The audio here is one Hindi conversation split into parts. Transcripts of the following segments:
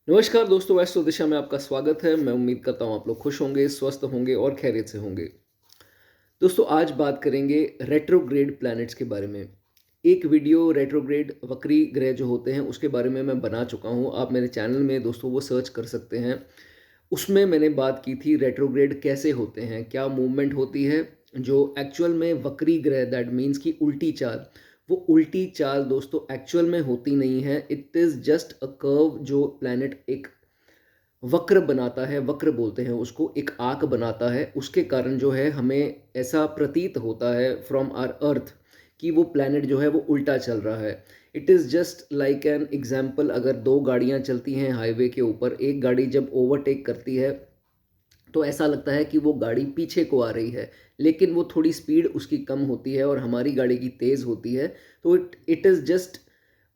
नमस्कार दोस्तों, एस्ट्रो दिशा में आपका स्वागत है। मैं उम्मीद करता हूँ आप लोग खुश होंगे, स्वस्थ होंगे और खैरियत से होंगे। दोस्तों, आज बात करेंगे रेट्रोग्रेड प्लैनेट्स के बारे में। एक वीडियो रेट्रोग्रेड वक्री ग्रह जो होते हैं उसके बारे में मैं बना चुका हूँ। आप मेरे चैनल में दोस्तों वो सर्च कर सकते हैं। उसमें मैंने बात की थी रेट्रोग्रेड कैसे होते हैं, क्या मूवमेंट होती है जो एक्चुअल में वक्री ग्रह, दैट मीन्स की उल्टी चाल। वो उल्टी चाल दोस्तों एक्चुअल में होती नहीं है। It is just a curve जो प्लैनेट एक वक्र बनाता है, वक्र बोलते हैं उसको, एक आर्क बनाता है। उसके कारण जो है हमें ऐसा प्रतीत होता है फ्रॉम आवर अर्थ कि वो प्लैनेट जो है वो उल्टा चल रहा है। It is just like an example. अगर दो गाड़ियाँ चलती हैं हाईवे के ऊपर, एक गाड़ी जब ओवरटेक करती है तो ऐसा लगता है कि वो गाड़ी पीछे को आ रही है, लेकिन वो थोड़ी स्पीड उसकी कम होती है और हमारी गाड़ी की तेज़ होती है। तो इट इज़ जस्ट,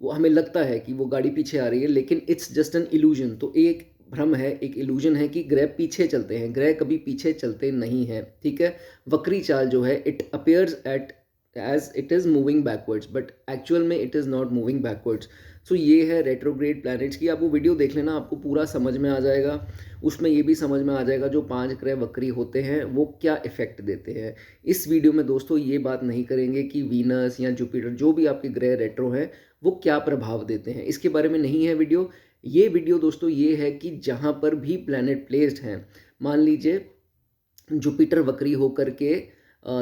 वो हमें लगता है कि वो गाड़ी पीछे आ रही है, लेकिन इट्स जस्ट एन इल्यूजन। तो एक भ्रम है, एक इल्यूजन है कि ग्रह पीछे चलते हैं। ग्रह कभी पीछे चलते नहीं हैं, ठीक है। वक्री चाल जो है it appears at as it is moving backwards, but actual में it is not moving backwards. So ये है रेट्रोग्रेड प्लैनेट्स की। आप वो वीडियो देख लेना, आपको पूरा समझ में आ जाएगा। उसमें ये भी समझ में आ जाएगा जो 5 ग्रह वक्री होते हैं वो क्या इफ़ेक्ट देते हैं। इस वीडियो में दोस्तों ये बात नहीं करेंगे कि वीनस या जुपिटर, जो भी आपके ग्रह रेट्रो हैं, वो क्या प्रभाव देते हैं, इसके बारे में नहीं है वीडियो। ये वीडियो दोस्तों ये है कि जहाँ पर भी प्लैनेट प्लेस्ड हैं, मान लीजिए जुपिटर वक्री होकर के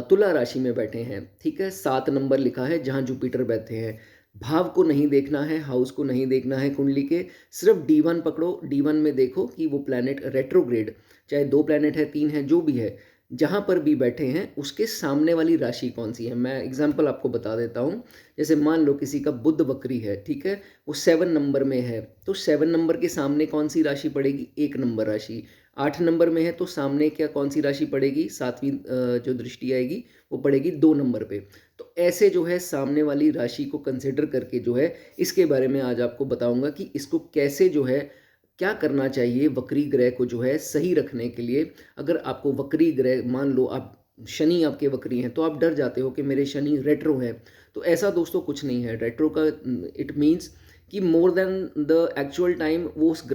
तुला राशि में बैठे हैं, ठीक है। 7 नंबर लिखा है जहाँ जुपिटर बैठे हैं। भाव को नहीं देखना है, हाउस को नहीं देखना है कुंडली के, सिर्फ D1 पकड़ो। D1 में देखो कि वो प्लैनेट रेट्रोग्रेड, चाहे 2 प्लैनेट है, 3 है, जो भी है, जहाँ पर भी बैठे हैं उसके सामने वाली राशि कौन सी है। मैं एग्जांपल आपको बता देता हूँ। जैसे मान लो किसी का बुध वक्री है, ठीक है, वो 7 नंबर में है, तो 7 नंबर के सामने कौन सी राशि पड़ेगी, 1 नंबर राशि। 8 नंबर में है तो सामने क्या कौन सी राशि पड़ेगी, सातवीं जो दृष्टि आएगी वो पड़ेगी 2 नंबर पे। तो ऐसे जो है सामने वाली राशि को कंसिडर करके जो है, इसके बारे में आज आपको बताऊंगा कि इसको कैसे जो है, क्या करना चाहिए वक्री ग्रह को जो है सही रखने के लिए। अगर आपको वक्री ग्रह, मान लो आप शनि आपके वक्री हैं, तो आप डर जाते हो कि मेरे शनि रेट्रो है। तो ऐसा दोस्तों कुछ नहीं है। रेट्रो का इट मीन्स कि more than the actual time वो उस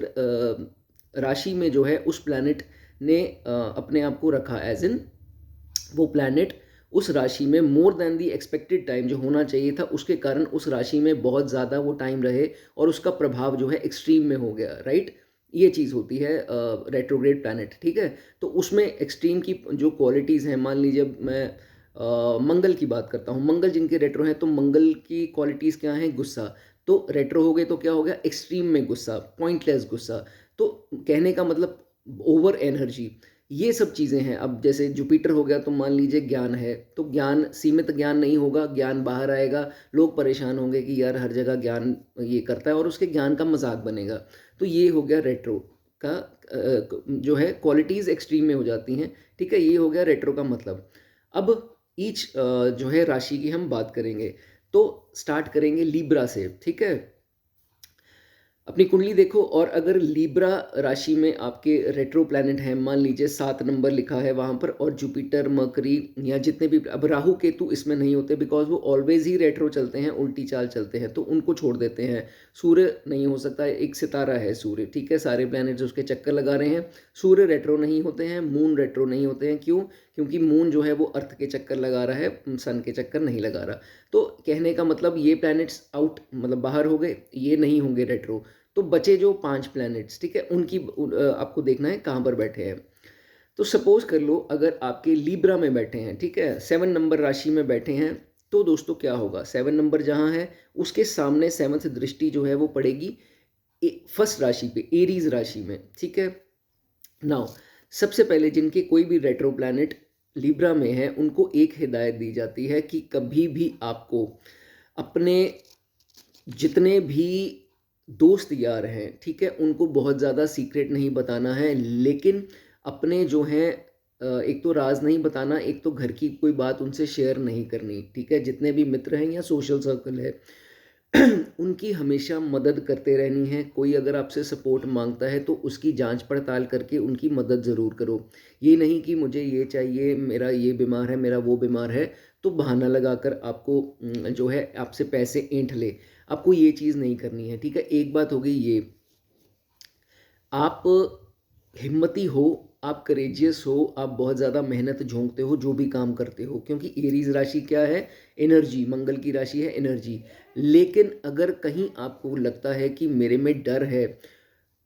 राशि में जो है उस प्लैनेट ने अपने आप को रखा, एज इन वो प्लैनेट उस राशि में more than the expected time जो होना चाहिए था, उसके कारण उस राशि में बहुत ज़्यादा वो टाइम रहे और उसका प्रभाव जो है एक्सट्रीम में हो गया, राइट। ये चीज़ होती है रेट्रोग्रेड प्लैनेट, ठीक है। तो उसमें एक्सट्रीम की जो क्वालिटीज़ हैं, मान लीजिए मैं मंगल की बात करता हूँ। मंगल जिनके रेट्रो हैं, तो मंगल की क्वालिटीज़ क्या हैं, गुस्सा। तो रेट्रो हो गए तो क्या हो गया, एक्सट्रीम में गुस्सा, पॉइंटलेस गुस्सा। तो कहने का मतलब ओवर एनर्जी, ये सब चीज़ें हैं। अब जैसे जुपिटर हो गया तो मान लीजिए ज्ञान है, तो ज्ञान सीमित ज्ञान नहीं होगा, ज्ञान बाहर आएगा। लोग परेशान होंगे कि यार हर जगह ज्ञान ये करता है, और उसके ज्ञान का मजाक बनेगा। तो ये हो गया रेट्रो का जो है क्वालिटीज़ एक्सट्रीम में हो जाती हैं, ठीक है। ये हो गया रेट्रो का मतलब। अब ईच जो है राशि की हम बात करेंगे, तो स्टार्ट करेंगे लीब्रा से, ठीक है। अपनी कुंडली देखो, और अगर लीब्रा राशि में आपके रेट्रो प्लैनेट हैं, मान लीजिए 7 नंबर लिखा है वहाँ पर, और जुपिटर, मरकरी या जितने भी, अब राहु केतु इसमें नहीं होते बिकॉज वो ऑलवेज ही रेट्रो चलते हैं, उल्टी चाल चलते हैं, तो उनको छोड़ देते हैं। सूर्य नहीं हो सकता, एक सितारा है सूर्य, ठीक है। सारे प्लैनेट्स उसके चक्कर लगा रहे हैं। सूर्य रेट्रो नहीं होते हैं, मून रेट्रो नहीं होते हैं। क्यों? क्योंकि मून जो है वो अर्थ के चक्कर लगा रहा है, सन के चक्कर नहीं लगा रहा। तो कहने का मतलब ये प्लैनेट्स आउट, मतलब बाहर हो गए, ये नहीं होंगे रेट्रो। तो बचे जो 5 प्लैनेट्स, ठीक है, उनकी आपको देखना है कहाँ पर बैठे हैं। तो सपोज कर लो अगर आपके लीब्रा में बैठे हैं, ठीक है, 7 नंबर राशि में बैठे हैं, तो दोस्तों क्या होगा, 7 नंबर जहाँ है उसके सामने 7th दृष्टि जो है वो पड़ेगी फर्स्ट राशि पे, एरीज राशि में, ठीक है। नाउ सबसे पहले जिनके कोई भी रेट्रो प्लैनेट लिब्रा में है, उनको एक हिदायत दी जाती है कि कभी भी आपको अपने जितने भी दोस्त यार हैं, ठीक है, उनको बहुत ज़्यादा सीक्रेट नहीं बताना है, लेकिन अपने जो हैं एक तो राज नहीं बताना, एक तो घर की कोई बात उनसे शेयर नहीं करनी, ठीक है। जितने भी मित्र हैं या सोशल सर्कल है उनकी हमेशा मदद करते रहनी है। कोई अगर आपसे सपोर्ट मांगता है तो उसकी जांच पड़ताल करके उनकी मदद ज़रूर करो। ये नहीं कि मुझे ये चाहिए, मेरा ये बीमार है, मेरा वो बीमार है, तो बहाना लगाकर आपको जो है आपसे पैसे ऐंठ ले। आपको ये चीज़ नहीं करनी है, ठीक है। एक बात हो गई ये। आप हिम्मती हो, आप करेजियस हो, आप बहुत ज़्यादा मेहनत झोंकते हो जो भी काम करते हो, क्योंकि एरीज राशि क्या है? एनर्जी, मंगल की राशि है एनर्जी। लेकिन अगर कहीं आपको लगता है कि मेरे में डर है,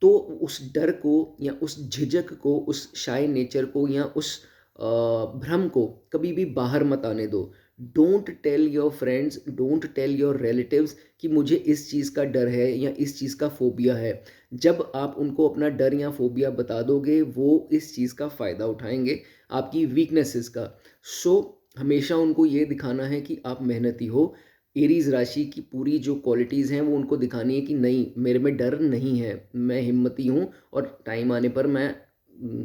तो उस डर को या उस झिझक को, उस शाय नेचर को या उस भ्रम को कभी भी बाहर मत आने दो। Don't tell your friends, don't tell your relatives कि मुझे इस चीज़ का डर है या इस चीज़ का फोबिया है। जब आप उनको अपना डर या फोबिया बता दोगे, वो इस चीज़ का फ़ायदा उठाएंगे, आपकी वीकनेसेस का। सो हमेशा उनको ये दिखाना है कि आप मेहनती हो। एरीज राशि की पूरी जो क्वालिटीज़ हैं वो उनको दिखानी है कि नहीं, मेरे में डर नहीं है, मैं हिम्मती हूँ और टाइम आने पर मैं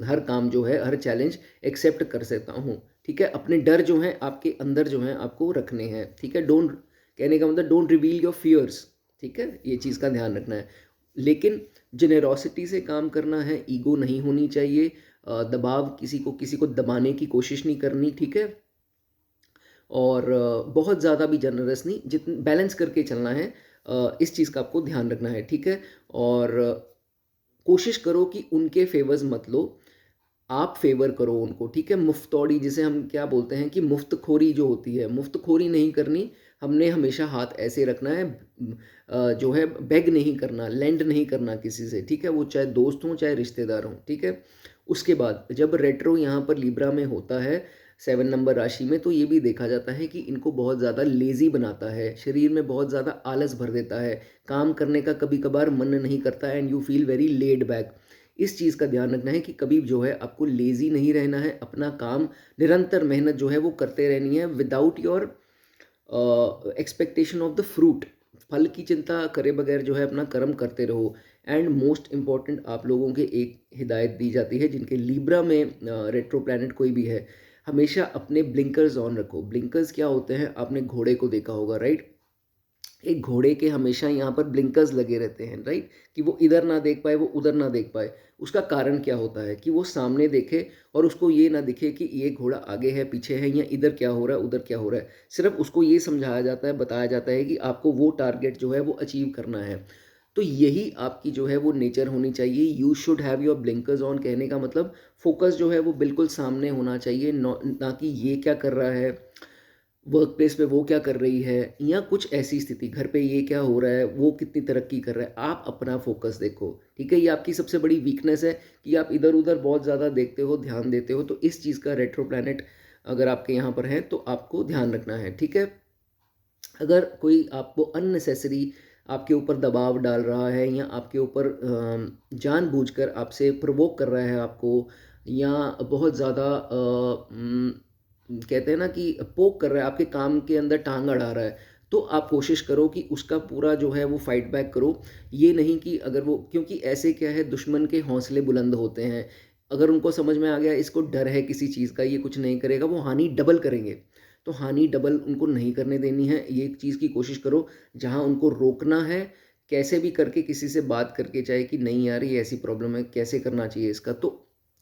हर काम जो है, हर चैलेंज एक्सेप्ट कर सकता हूँ। ठीक है? अपने डर जो हैं आपके अंदर जो हैं आपको रखने हैं। ठीक है? डोंट, कहने का मतलब डोंट रिवील योर फियर्स। ठीक है? ये चीज़ का ध्यान रखना है। लेकिन जेनेरोसिटी से काम करना है, ईगो नहीं होनी चाहिए, दबाव, किसी को दबाने की कोशिश नहीं करनी। ठीक है? और बहुत ज़्यादा भी जनरस नहीं, जितन बैलेंस करके चलना है। इस चीज़ का आपको ध्यान रखना है। ठीक है? और कोशिश करो कि उनके फेवर्स मत लो, आप फेवर करो उनको। ठीक है? मुफ्तौड़ी जिसे हम क्या बोलते हैं कि मुफ्तखोरी जो होती है, मुफ्तखोरी नहीं करनी। हमने हमेशा हाथ ऐसे रखना है, जो है बेग नहीं करना, लेंड नहीं करना किसी से। ठीक है? वो चाहे दोस्त हों चाहे रिश्तेदार हों। ठीक है? उसके बाद जब रेट्रो यहाँ पर लिब्रा में होता है 7 नंबर राशि में, तो ये भी देखा जाता है कि इनको बहुत ज़्यादा लेज़ी बनाता है, शरीर में बहुत ज़्यादा आलस भर देता है, काम करने का कभी कभार मन नहीं करता, and you feel very laid back. इस चीज़ का ध्यान रखना है कि कभी जो है आपको लेज़ी नहीं रहना है, अपना काम निरंतर मेहनत जो है वो करते रहनी है, without your expectation of the fruit. फल की चिंता करे बगैर जो है अपना कर्म करते रहो। एंड मोस्ट इम्पॉर्टेंट, आप लोगों के एक हिदायत दी जाती है जिनके लिब्रा में रेट्रो प्लैनेट कोई भी है, हमेशा अपने ब्लिंकर्स ऑन रखो। ब्लिंकर्स क्या होते हैं? आपने घोड़े को देखा होगा, राइट? एक घोड़े के हमेशा यहाँ पर ब्लिंकर्स लगे रहते हैं, राइट? कि वो इधर ना देख पाए, वो उधर ना देख पाए। उसका कारण क्या होता है? कि वो सामने देखे और उसको ये ना दिखे कि ये घोड़ा आगे है, पीछे है, या इधर क्या हो रहा है, उधर क्या हो रहा है। सिर्फ उसको ये समझाया जाता है, बताया जाता है कि आपको वो टारगेट जो है वो अचीव करना है। तो यही आपकी जो है वो नेचर होनी चाहिए। You should have your blinkers on, कहने का मतलब फोकस जो है वो बिल्कुल सामने होना चाहिए, ना कि ये क्या कर रहा है, वर्क प्लेस पे वो क्या कर रही है, या कुछ ऐसी स्थिति, घर पे ये क्या हो रहा है, वो कितनी तरक्की कर रहा है। आप अपना फोकस देखो। ठीक है? ये आपकी सबसे बड़ी वीकनेस है कि आप इधर उधर बहुत ज़्यादा देखते हो, ध्यान देते हो। तो इस चीज़ का रेट्रो प्लैनेट अगर आपके यहाँ पर है तो आपको ध्यान रखना है। ठीक है? अगर कोई आपको अननेसेसरी आपके ऊपर दबाव डाल रहा है, या आपके ऊपर जानबूझकर आपसे प्रवोक कर रहा है आपको, या बहुत ज़्यादा कहते हैं ना कि पोक कर रहा है, आपके काम के अंदर टांग अड़ा रहा है, तो आप कोशिश करो कि उसका पूरा जो है वो फाइट बैक करो। ये नहीं कि अगर वो, क्योंकि ऐसे क्या है, दुश्मन के हौसले बुलंद होते हैं। अगर उनको समझ में आ गया इसको डर है किसी चीज़ का, ये कुछ नहीं करेगा, वो हानि डबल करेंगे। तो हानि डबल उनको नहीं करने देनी है। ये एक चीज़ की कोशिश करो, जहाँ उनको रोकना है, कैसे भी करके किसी से बात करके, चाहे कि नहीं यार ये ऐसी प्रॉब्लम है, कैसे करना चाहिए इसका। तो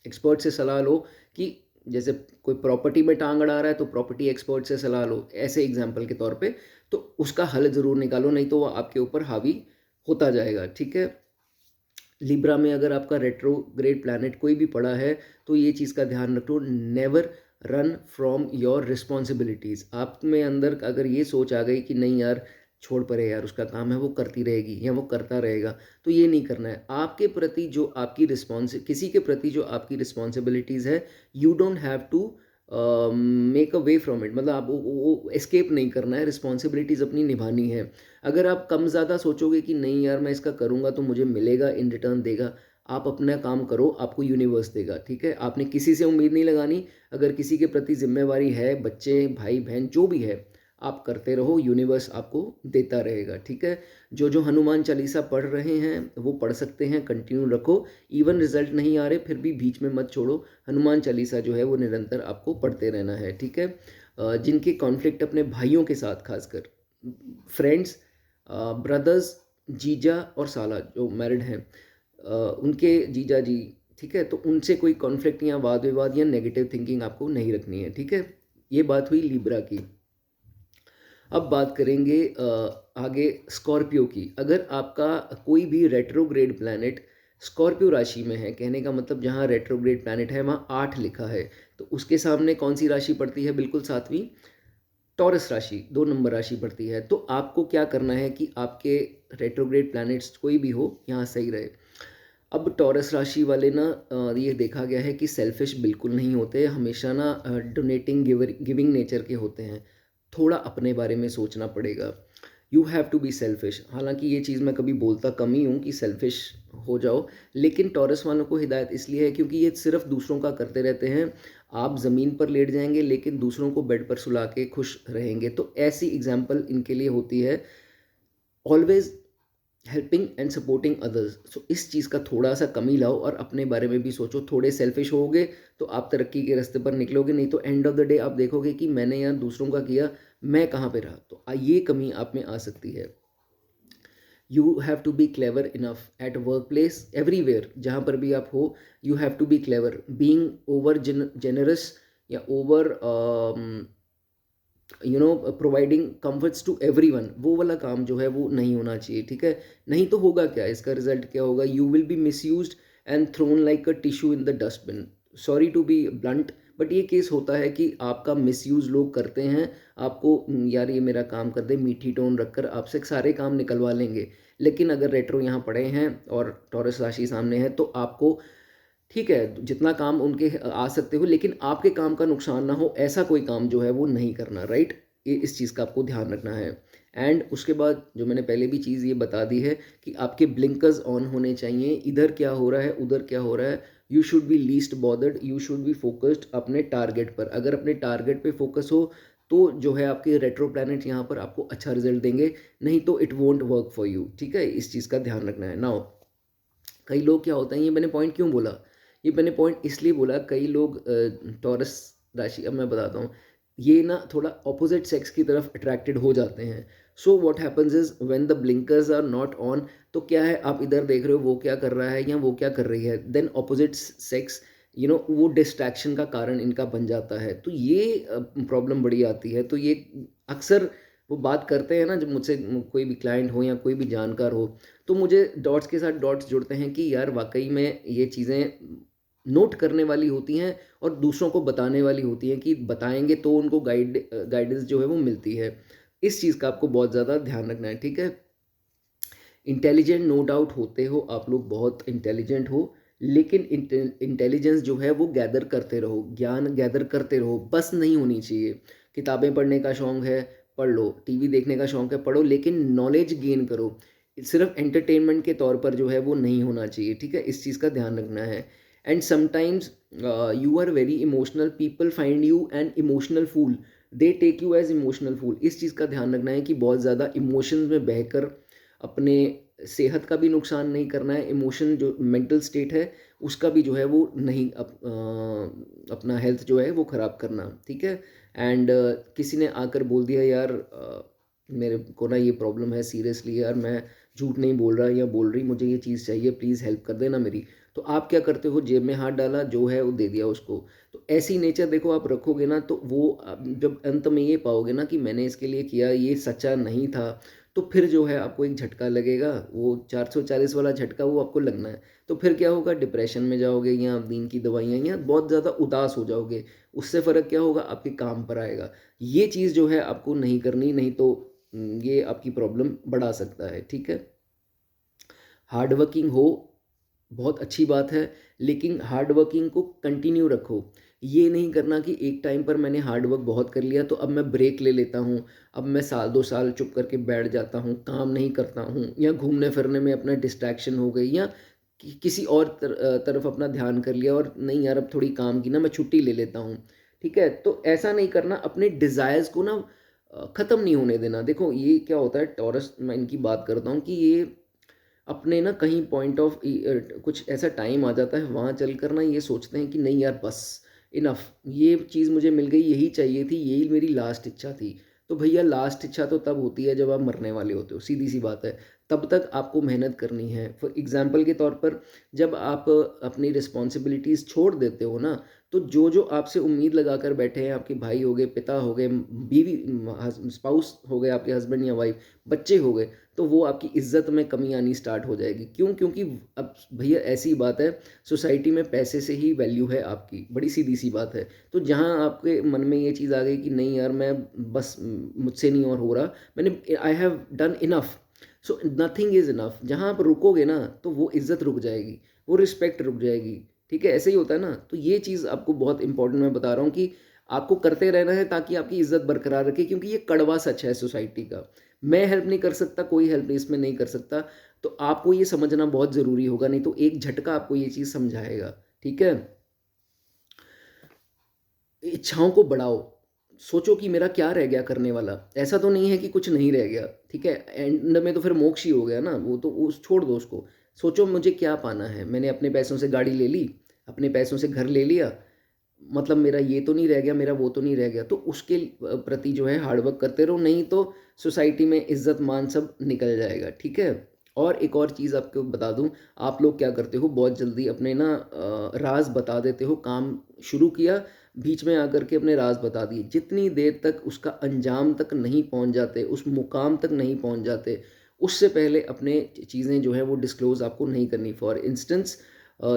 एक्सपर्ट से सलाह लो। कि जैसे कोई प्रॉपर्टी में टांग अड़ा रहा है तो प्रॉपर्टी एक्सपर्ट से सलाह लो, ऐसे एग्जाम्पल के तौर पे। तो उसका हल ज़रूर निकालो, नहीं तो वो आपके ऊपर हावी होता जाएगा। ठीक है? लिब्रा में अगर आपका रेट्रोग्रेड प्लैनेट कोई भी पड़ा है, तो ये चीज़ का ध्यान रखो, never run from your responsibilities. आप में अंदर अगर ये सोच आ गई कि नहीं यार, छोड़ परे यार, उसका काम है वो करती रहेगी या वो करता रहेगा, तो ये नहीं करना है। आपके प्रति जो आपकी किसी के प्रति जो आपकी रिस्पॉन्सिबिलिटीज़ है, you don't have to make a way from it. मतलब आप वो एस्केप नहीं करना है, रिस्पॉन्सिबिलिटीज़ अपनी निभानी है। अगर आप कम ज़्यादा सोचोगे कि नहीं यार मैं इसका करूँगा तो मुझे मिलेगा, इन रिटर्न देगा, आप अपना काम करो, आपको यूनिवर्स देगा। ठीक है? आपने किसी से उम्मीद नहीं लगानी। अगर किसी के प्रति जिम्मेवारी है, बच्चे, भाई बहन जो भी है, आप करते रहो, यूनिवर्स आपको देता रहेगा। ठीक है? जो हनुमान चालीसा पढ़ रहे हैं वो पढ़ सकते हैं, कंटिन्यू रखो। इवन रिजल्ट नहीं आ रहे फिर भी बीच में मत छोड़ो, हनुमान चालीसा जो है वो निरंतर आपको पढ़ते रहना है। ठीक है? जिनके कॉन्फ्लिक्ट अपने भाइयों के साथ, खासकर फ्रेंड्स, ब्रदर्स, जीजा और साला जो मैरिड हैं, उनके जीजा जी, ठीक है, तो उनसे कोई कॉन्फ्लिक्ट या वाद विवाद या नेगेटिव थिंकिंग आपको नहीं रखनी है। ठीक है? ये बात हुई लिब्रा की। अब बात करेंगे आगे स्कॉर्पियो की। अगर आपका कोई भी रेट्रोग्रेड प्लैनेट स्कॉर्पियो राशि में है, कहने का मतलब जहाँ रेट्रोग्रेड प्लैनेट है वहाँ 8 लिखा है, तो उसके सामने कौन सी राशि पड़ती है? बिल्कुल सातवीं, टॉरस राशि, 2 नंबर राशि पड़ती है। तो आपको क्या करना है कि आपके रेट्रोग्रेड प्लैनेट्स कोई भी हो, यहाँ सही रहे। अब टॉरस राशि वाले ना ये देखा गया है कि सेल्फिश बिल्कुल नहीं होते, हमेशा ना डोनेटिंग गिविंग नेचर के होते हैं। थोड़ा अपने बारे में सोचना पड़ेगा। You have to be selfish. हालांकि ये चीज़ मैं कभी बोलता कम ही हूँ कि सेल्फिश हो जाओ, लेकिन टॉरस वालों को हिदायत इसलिए है क्योंकि ये सिर्फ दूसरों का करते रहते हैं। आप ज़मीन पर लेट जाएंगे लेकिन दूसरों को बेड पर सुला के खुश रहेंगे, तो ऐसी एग्जाम्पल इनके लिए होती है। Always helping and supporting others. So इस चीज़ का थोड़ा सा कमी लाओ और अपने बारे में भी सोचो। थोड़े सेल्फिश होगे तो आप तरक्की के रास्ते पर निकलोगे, नहीं तो एंड ऑफ द डे आप देखोगे कि मैंने यार दूसरों का किया, मैं कहाँ पे रहा। तो ये कमी आप में आ सकती है। You have to be clever enough at work place, everywhere जहाँ पर भी आप हो, you have to be clever. Being over generous या over providing comforts to everyone, वो वाला काम जो है वो नहीं होना चाहिए, ठीक है। नहीं तो होगा क्या, इसका रिजल्ट क्या होगा? You will be misused and thrown like a tissue in the dustbin. Sorry to be blunt, but ये केस होता है कि आपका मिसयूज लोग करते हैं। आपको यार ये मेरा काम कर दे, मीठी टोन रखकर आपसे सारे काम निकलवा लेंगे। लेकिन अगर रेट्रो यहाँ पड़े हैं और टॉरस राशि सामने है तो आपको, ठीक है, जितना काम उनके आ सकते हो, लेकिन आपके काम का नुकसान ना हो ऐसा कोई काम जो है वो नहीं करना, राइट। ये इस चीज़ का आपको ध्यान रखना है। एंड उसके बाद जो मैंने पहले भी चीज़ ये बता दी है कि आपके ब्लिंकर्स ऑन होने चाहिए। इधर क्या हो रहा है, उधर क्या हो रहा है, you should be least bothered, you should be focused अपने टारगेट पर। अगर अपने टारगेट पे फोकस हो तो जो है आपके रेट्रो प्लैनेट यहाँ पर आपको अच्छा रिजल्ट देंगे, नहीं तो it won't work for you, ठीक है। इस चीज़ का ध्यान रखना है। नाउ कई लोग क्या होता है, ये मैंने पॉइंट क्यों बोला, ये मैंने पॉइंट इसलिए बोला, कई लोग टॉरस राशि, अब मैं बताता हूँ, ये ना थोड़ा ऑपोजिट सेक्स की तरफ अट्रैक्टेड हो जाते हैं। So what happens is when the blinkers are not on, तो क्या है, आप इधर देख रहे हो वो क्या कर रहा है या वो क्या कर रही है, देन ऑपोजिट सेक्स वो डिस्ट्रैक्शन का कारण इनका बन जाता है। तो ये प्रॉब्लम बड़ी आती है। तो ये अक्सर वो बात करते हैं ना, जब मुझसे कोई भी क्लाइंट हो या कोई भी जानकार हो, तो मुझे डॉट्स के साथ डॉट्स जुड़ते हैं कि यार वाकई में ये चीज़ें नोट करने वाली होती हैं और दूसरों को बताने वाली होती हैं कि बताएंगे तो उनको गाइडेंस जो है वो मिलती है। इस चीज़ का आपको बहुत ज़्यादा ध्यान रखना है, ठीक है। इंटेलिजेंट नो डाउट होते हो आप लोग, बहुत इंटेलिजेंट हो, लेकिन इंटेलिजेंस जो है वो गैदर करते रहो, ज्ञान गैदर करते रहो, बस नहीं होनी चाहिए। किताबें पढ़ने का शौक है, पढ़ लो। टीवी देखने का शौक है, पढ़ो, लेकिन नॉलेज गेन करो। सिर्फ एंटरटेनमेंट के तौर पर जो है वो नहीं होना चाहिए, ठीक है। इस चीज़ का ध्यान रखना है। And sometimes you are very emotional, people find you an emotional fool, they take you as emotional fool. इस चीज़ का ध्यान रखना है कि बहुत ज़्यादा इमोशंस में बहकर अपने सेहत का भी नुकसान नहीं करना है। इमोशन जो मेंटल स्टेट है उसका भी जो है वो नहीं अपना हेल्थ जो है वो ख़राब करना, ठीक है। एंड किसी ने आकर बोल दिया यार मेरे को ना ये प्रॉब्लम है, सीरियसली यार मैं झूठ नहीं बोल रहा या बोल रही, मुझे ये चीज़ चाहिए, प्लीज़ हेल्प कर देना मेरी। तो आप क्या करते हो, जेब में हाथ डाला, जो है वो दे दिया उसको। तो ऐसी नेचर देखो आप रखोगे ना, तो वो जब अंत में ये पाओगे ना कि मैंने इसके लिए किया, ये सच्चा नहीं था, तो फिर जो है आपको एक झटका लगेगा, वो 440 वाला झटका वो आपको लगना है। तो फिर क्या होगा, डिप्रेशन में जाओगे या नींद की दवाइयाँ, या बहुत ज़्यादा उदास हो जाओगे। उससे फ़र्क क्या होगा, आपके काम पर आएगा। ये चीज़ जो है आपको नहीं करनी, नहीं तो ये आपकी प्रॉब्लम बढ़ा सकता है, ठीक है। हार्ड वर्किंग हो, बहुत अच्छी बात है, लेकिन हार्ड वर्किंग को कंटिन्यू रखो। ये नहीं करना कि एक टाइम पर मैंने हार्ड वर्क बहुत कर लिया तो अब मैं ब्रेक ले लेता हूँ, अब मैं साल 2 साल चुप करके बैठ जाता हूँ, काम नहीं करता हूँ, या घूमने फिरने में अपना डिस्ट्रैक्शन हो गई, या किसी और तरफ अपना ध्यान कर लिया, और नहीं यार अब थोड़ी काम की ना मैं छुट्टी ले लेता हूँ, ठीक है। तो ऐसा नहीं करना, अपने डिज़ायर्स को ना ख़त्म नहीं होने देना। देखो ये क्या होता है, टॉरस मैं इनकी बात करता हूँ कि ये अपने ना कहीं पॉइंट ऑफ कुछ ऐसा टाइम आ जाता है, वहाँ चलकर ना ये सोचते हैं कि नहीं यार बस इनफ, ये चीज़ मुझे मिल गई, यही चाहिए थी, यही मेरी लास्ट इच्छा थी। तो भैया लास्ट इच्छा तो तब होती है जब आप मरने वाले होते हो, सीधी सी बात है। तब तक आपको मेहनत करनी है। फॉर एग्जाम्पल के तौर पर, जब आप अपनी रिस्पॉन्सिबिलिटीज़ छोड़ देते हो ना, तो जो जो आपसे उम्मीद लगा कर बैठे हैं, आपके भाई हो गए, पिता हो गए, बीवी, स्पाउस हो गए, आपके हस्बैंड या वाइफ, बच्चे हो गए, तो वो आपकी इज्जत में कमी आनी स्टार्ट हो जाएगी। क्यों? क्योंकि अब भैया ऐसी बात है, सोसाइटी में पैसे से ही वैल्यू है आपकी, बड़ी सीधी सी बात है। तो जहाँ आपके मन में ये चीज़ आ गई कि नहीं यार, मैं बस मुझसे नहीं और हो रहा, मैंने I have done enough, so nothing is enough, जहाँ आप रुकोगे ना तो वो इज्जत रुक जाएगी, वो रिस्पेक्ट रुक जाएगी। ठीक है, ऐसे ही होता है ना। तो ये चीज़ आपको बहुत इंपॉर्टेंट मैं बता रहा हूँ कि आपको करते रहना है ताकि आपकी इज्जत बरकरार रखे, क्योंकि ये कड़वा सच है सोसाइटी का। मैं हेल्प नहीं कर सकता, कोई हेल्प नहीं इसमें नहीं कर सकता। तो आपको ये समझना बहुत ज़रूरी होगा, नहीं तो एक झटका आपको ये चीज़ समझाएगा। ठीक है, इच्छाओं को बढ़ाओ, सोचो कि मेरा क्या रह गया करने वाला। ऐसा तो नहीं है कि कुछ नहीं रह गया, ठीक है, एंड में तो फिर मोक्ष ही हो गया ना, वो तो उस छोड़ दो उसको। सोचो मुझे क्या पाना है। मैंने अपने पैसों से गाड़ी ले ली, अपने पैसों से घर ले लिया, मतलब मेरा ये तो नहीं रह गया, मेरा वो तो नहीं रह गया। तो उसके प्रति जो है हार्ड वर्क करते रहो, नहीं तो सोसाइटी में इज्जत मान सब निकल जाएगा। ठीक है। और एक और चीज़ आपको बता दूं, आप लोग क्या करते हो, बहुत जल्दी अपने ना राज बता देते हो। काम शुरू किया, बीच में आकर के अपने राज बता दिए। जितनी देर तक उसका अंजाम तक नहीं पहुंच जाते, उस मुकाम तक नहीं पहुंच जाते, उससे पहले अपने चीज़ें जो है वो डिस्क्लोज़ आपको नहीं करनी। फॉर इंस्टेंस,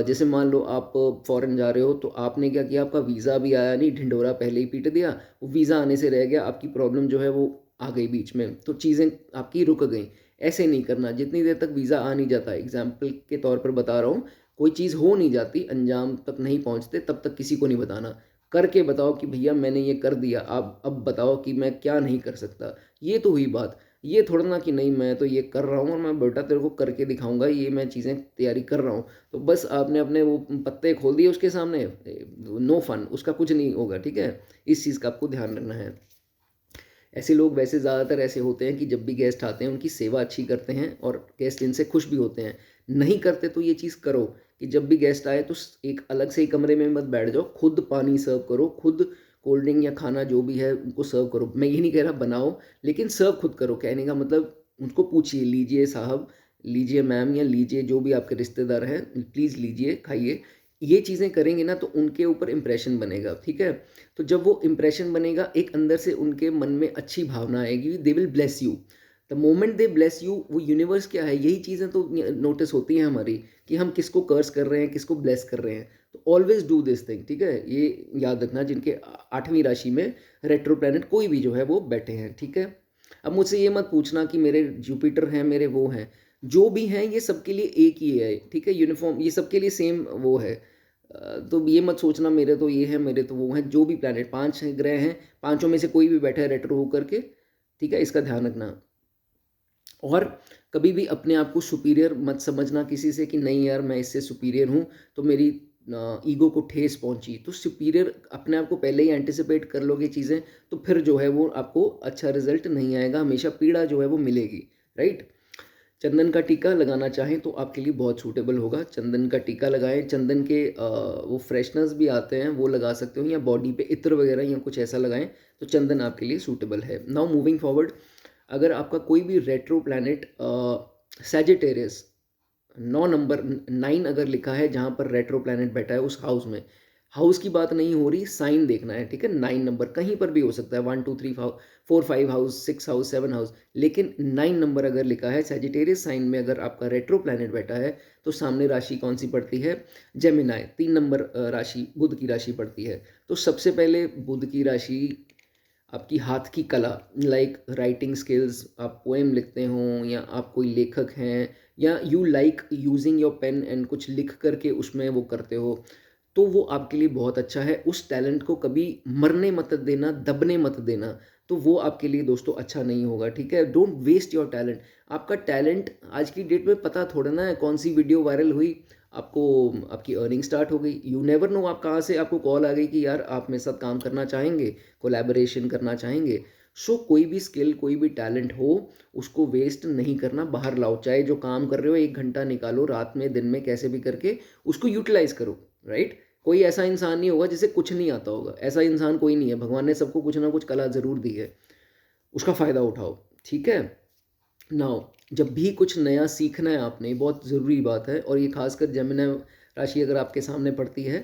जैसे मान लो आप फॉरेन जा रहे हो, तो आपने क्या किया, आपका वीज़ा भी आया नहीं, ढिंढोरा पहले ही पीट दिया, वो वीज़ा आने से रह गया, आपकी प्रॉब्लम जो है वो आ गई बीच में, तो चीज़ें आपकी रुक गई। ऐसे नहीं करना। जितनी देर तक वीज़ा आ नहीं जाता, एग्जाम्पल के तौर पर बता रहा हूँ, कोई चीज़ हो नहीं जाती, अंजाम तक नहीं पहुँचते, तब तक किसी को नहीं बताना। करके बताओ कि भैया मैंने ये कर दिया, आप अब बताओ कि मैं क्या नहीं कर सकता। ये तो हुई बात। ये थोड़ा ना कि नहीं मैं तो ये कर रहा हूँ और मैं बेटा तेरे को करके दिखाऊंगा, ये मैं चीज़ें तैयारी कर रहा हूँ, तो बस आपने अपने वो पत्ते खोल दिए उसके सामने, नो फन, उसका कुछ नहीं होगा। ठीक है, इस चीज़ का आपको ध्यान रखना है। ऐसे लोग वैसे ज़्यादातर ऐसे होते हैं कि जब भी गेस्ट आते हैं उनकी सेवा अच्छी करते हैं और गेस्ट इनसे खुश भी होते हैं। नहीं करते तो ये चीज़ करो कि जब भी गेस्ट आए तो एक अलग से ही कमरे में मत बैठ जाओ, खुद पानी सर्व करो, खुद कोल्ड ड्रिंक या खाना जो भी है उनको सर्व करो। मैं ये नहीं कह रहा बनाओ, लेकिन सर्व खुद करो। कहने का मतलब उनको पूछिए, लीजिए साहब, लीजिए मैम, या लीजिए जो भी आपके रिश्तेदार हैं, प्लीज़ लीजिए, खाइए। ये चीज़ें करेंगे ना तो उनके ऊपर इंप्रेशन बनेगा। ठीक है, तो जब वो इंप्रेशन बनेगा, एक अंदर से उनके मन में अच्छी भावना आएगी, they will bless you. The moment they bless you, वो यूनिवर्स क्या है, यही चीज़ें तो नोटिस होती हैं हमारी, कि हम किसको कर्स कर रहे हैं, किसको ब्लेस कर रहे हैं। तो ऑलवेज डू दिस थिंग। ठीक है, ये याद रखना, जिनके 8वीं राशि में रेट्रो प्लैनेट कोई भी जो है वो बैठे हैं। ठीक है, अब मुझसे ये मत पूछना कि मेरे जुपिटर हैं, मेरे वो हैं, जो भी हैं ये सबके लिए एक ही है। ठीक है, यूनिफॉर्म, ये सबके लिए सेम वो है। तो ये मत सोचना मेरे तो ये है, मेरे तो वो हैं। जो भी प्लैनेट, 5 ग्रह हैं, पांचों में से कोई भी बैठा है रेट्रो होकर के, ठीक है, इसका ध्यान रखना। और कभी भी अपने आप को सुपीरियर मत समझना किसी से, कि नहीं यार मैं इससे सुपीरियर हूँ तो मेरी ईगो को ठेस पहुंची। तो सुपीरियर अपने आप को पहले ही एंटिसिपेट कर लोगे चीज़ें, तो फिर जो है वो आपको अच्छा रिजल्ट नहीं आएगा, हमेशा पीड़ा जो है वो मिलेगी। राइट। चंदन का टीका लगाना चाहें तो आपके लिए बहुत सूटेबल होगा। चंदन का टीका लगाएं। चंदन के वो फ्रेशनर्स भी आते हैं, वो लगा सकते हो, या बॉडी पे इत्र वगैरह या कुछ ऐसा लगाएं, तो चंदन आपके लिए सूटेबल है। नाउ मूविंग फॉरवर्ड, अगर आपका कोई भी रेट्रो प्लैनेट सैजिटेरियस 9 अगर लिखा है, जहाँ पर रेट्रो प्लैनेट बैठा है उस हाउस में, हाउस की बात नहीं हो रही, साइन देखना है। ठीक है, 9 कहीं पर भी हो सकता है, 1 2 3 4 5 हाउस, 6 हाउस, 7 हाउस, लेकिन 9 अगर लिखा है सेजिटेरियस साइन में, अगर आपका रेट्रो प्लैनेट बैठा है, तो सामने राशि कौन सी पड़ती है, जेमिनाई। 3 राशि बुध की राशि पड़ती है। तो सबसे पहले बुध की राशि, आपकी हाथ की कला, लाइक राइटिंग स्किल्स, आप पोएम लिखते हो, या आप कोई लेखक हैं, या you like using your pen and कुछ लिख करके उसमें वो करते हो, तो वो आपके लिए बहुत अच्छा है। उस टैलेंट को कभी मरने मत देना, दबने मत देना, तो वो आपके लिए दोस्तों अच्छा नहीं होगा। ठीक है, डोंट वेस्ट योर टैलेंट। आपका टैलेंट आज की डेट में पता थोड़ा ना है कौन सी वीडियो वायरल हुई, आपको आपकी अर्निंग स्टार्ट हो गई। यू नेवर नो आप कहाँ से आपको कॉल आ गई कि यार आप मेरे साथ काम करना चाहेंगे, कोलैबोरेशन करना चाहेंगे। सो कोई भी स्किल, कोई भी टैलेंट हो, उसको वेस्ट नहीं करना, बाहर लाओ। चाहे जो काम कर रहे हो 1 घंटा निकालो रात में, दिन में, कैसे भी करके उसको यूटिलाइज करो। राइट। कोई ऐसा इंसान नहीं होगा जिसे कुछ नहीं आता होगा, ऐसा इंसान कोई नहीं है। भगवान ने सबको कुछ ना कुछ कला जरूर दी है, उसका फायदा उठाओ। ठीक है। नाउ, जब भी कुछ नया सीखना है आपने, बहुत ज़रूरी बात है, और ये खासकर जेमिनी राशि अगर आपके सामने पड़ती है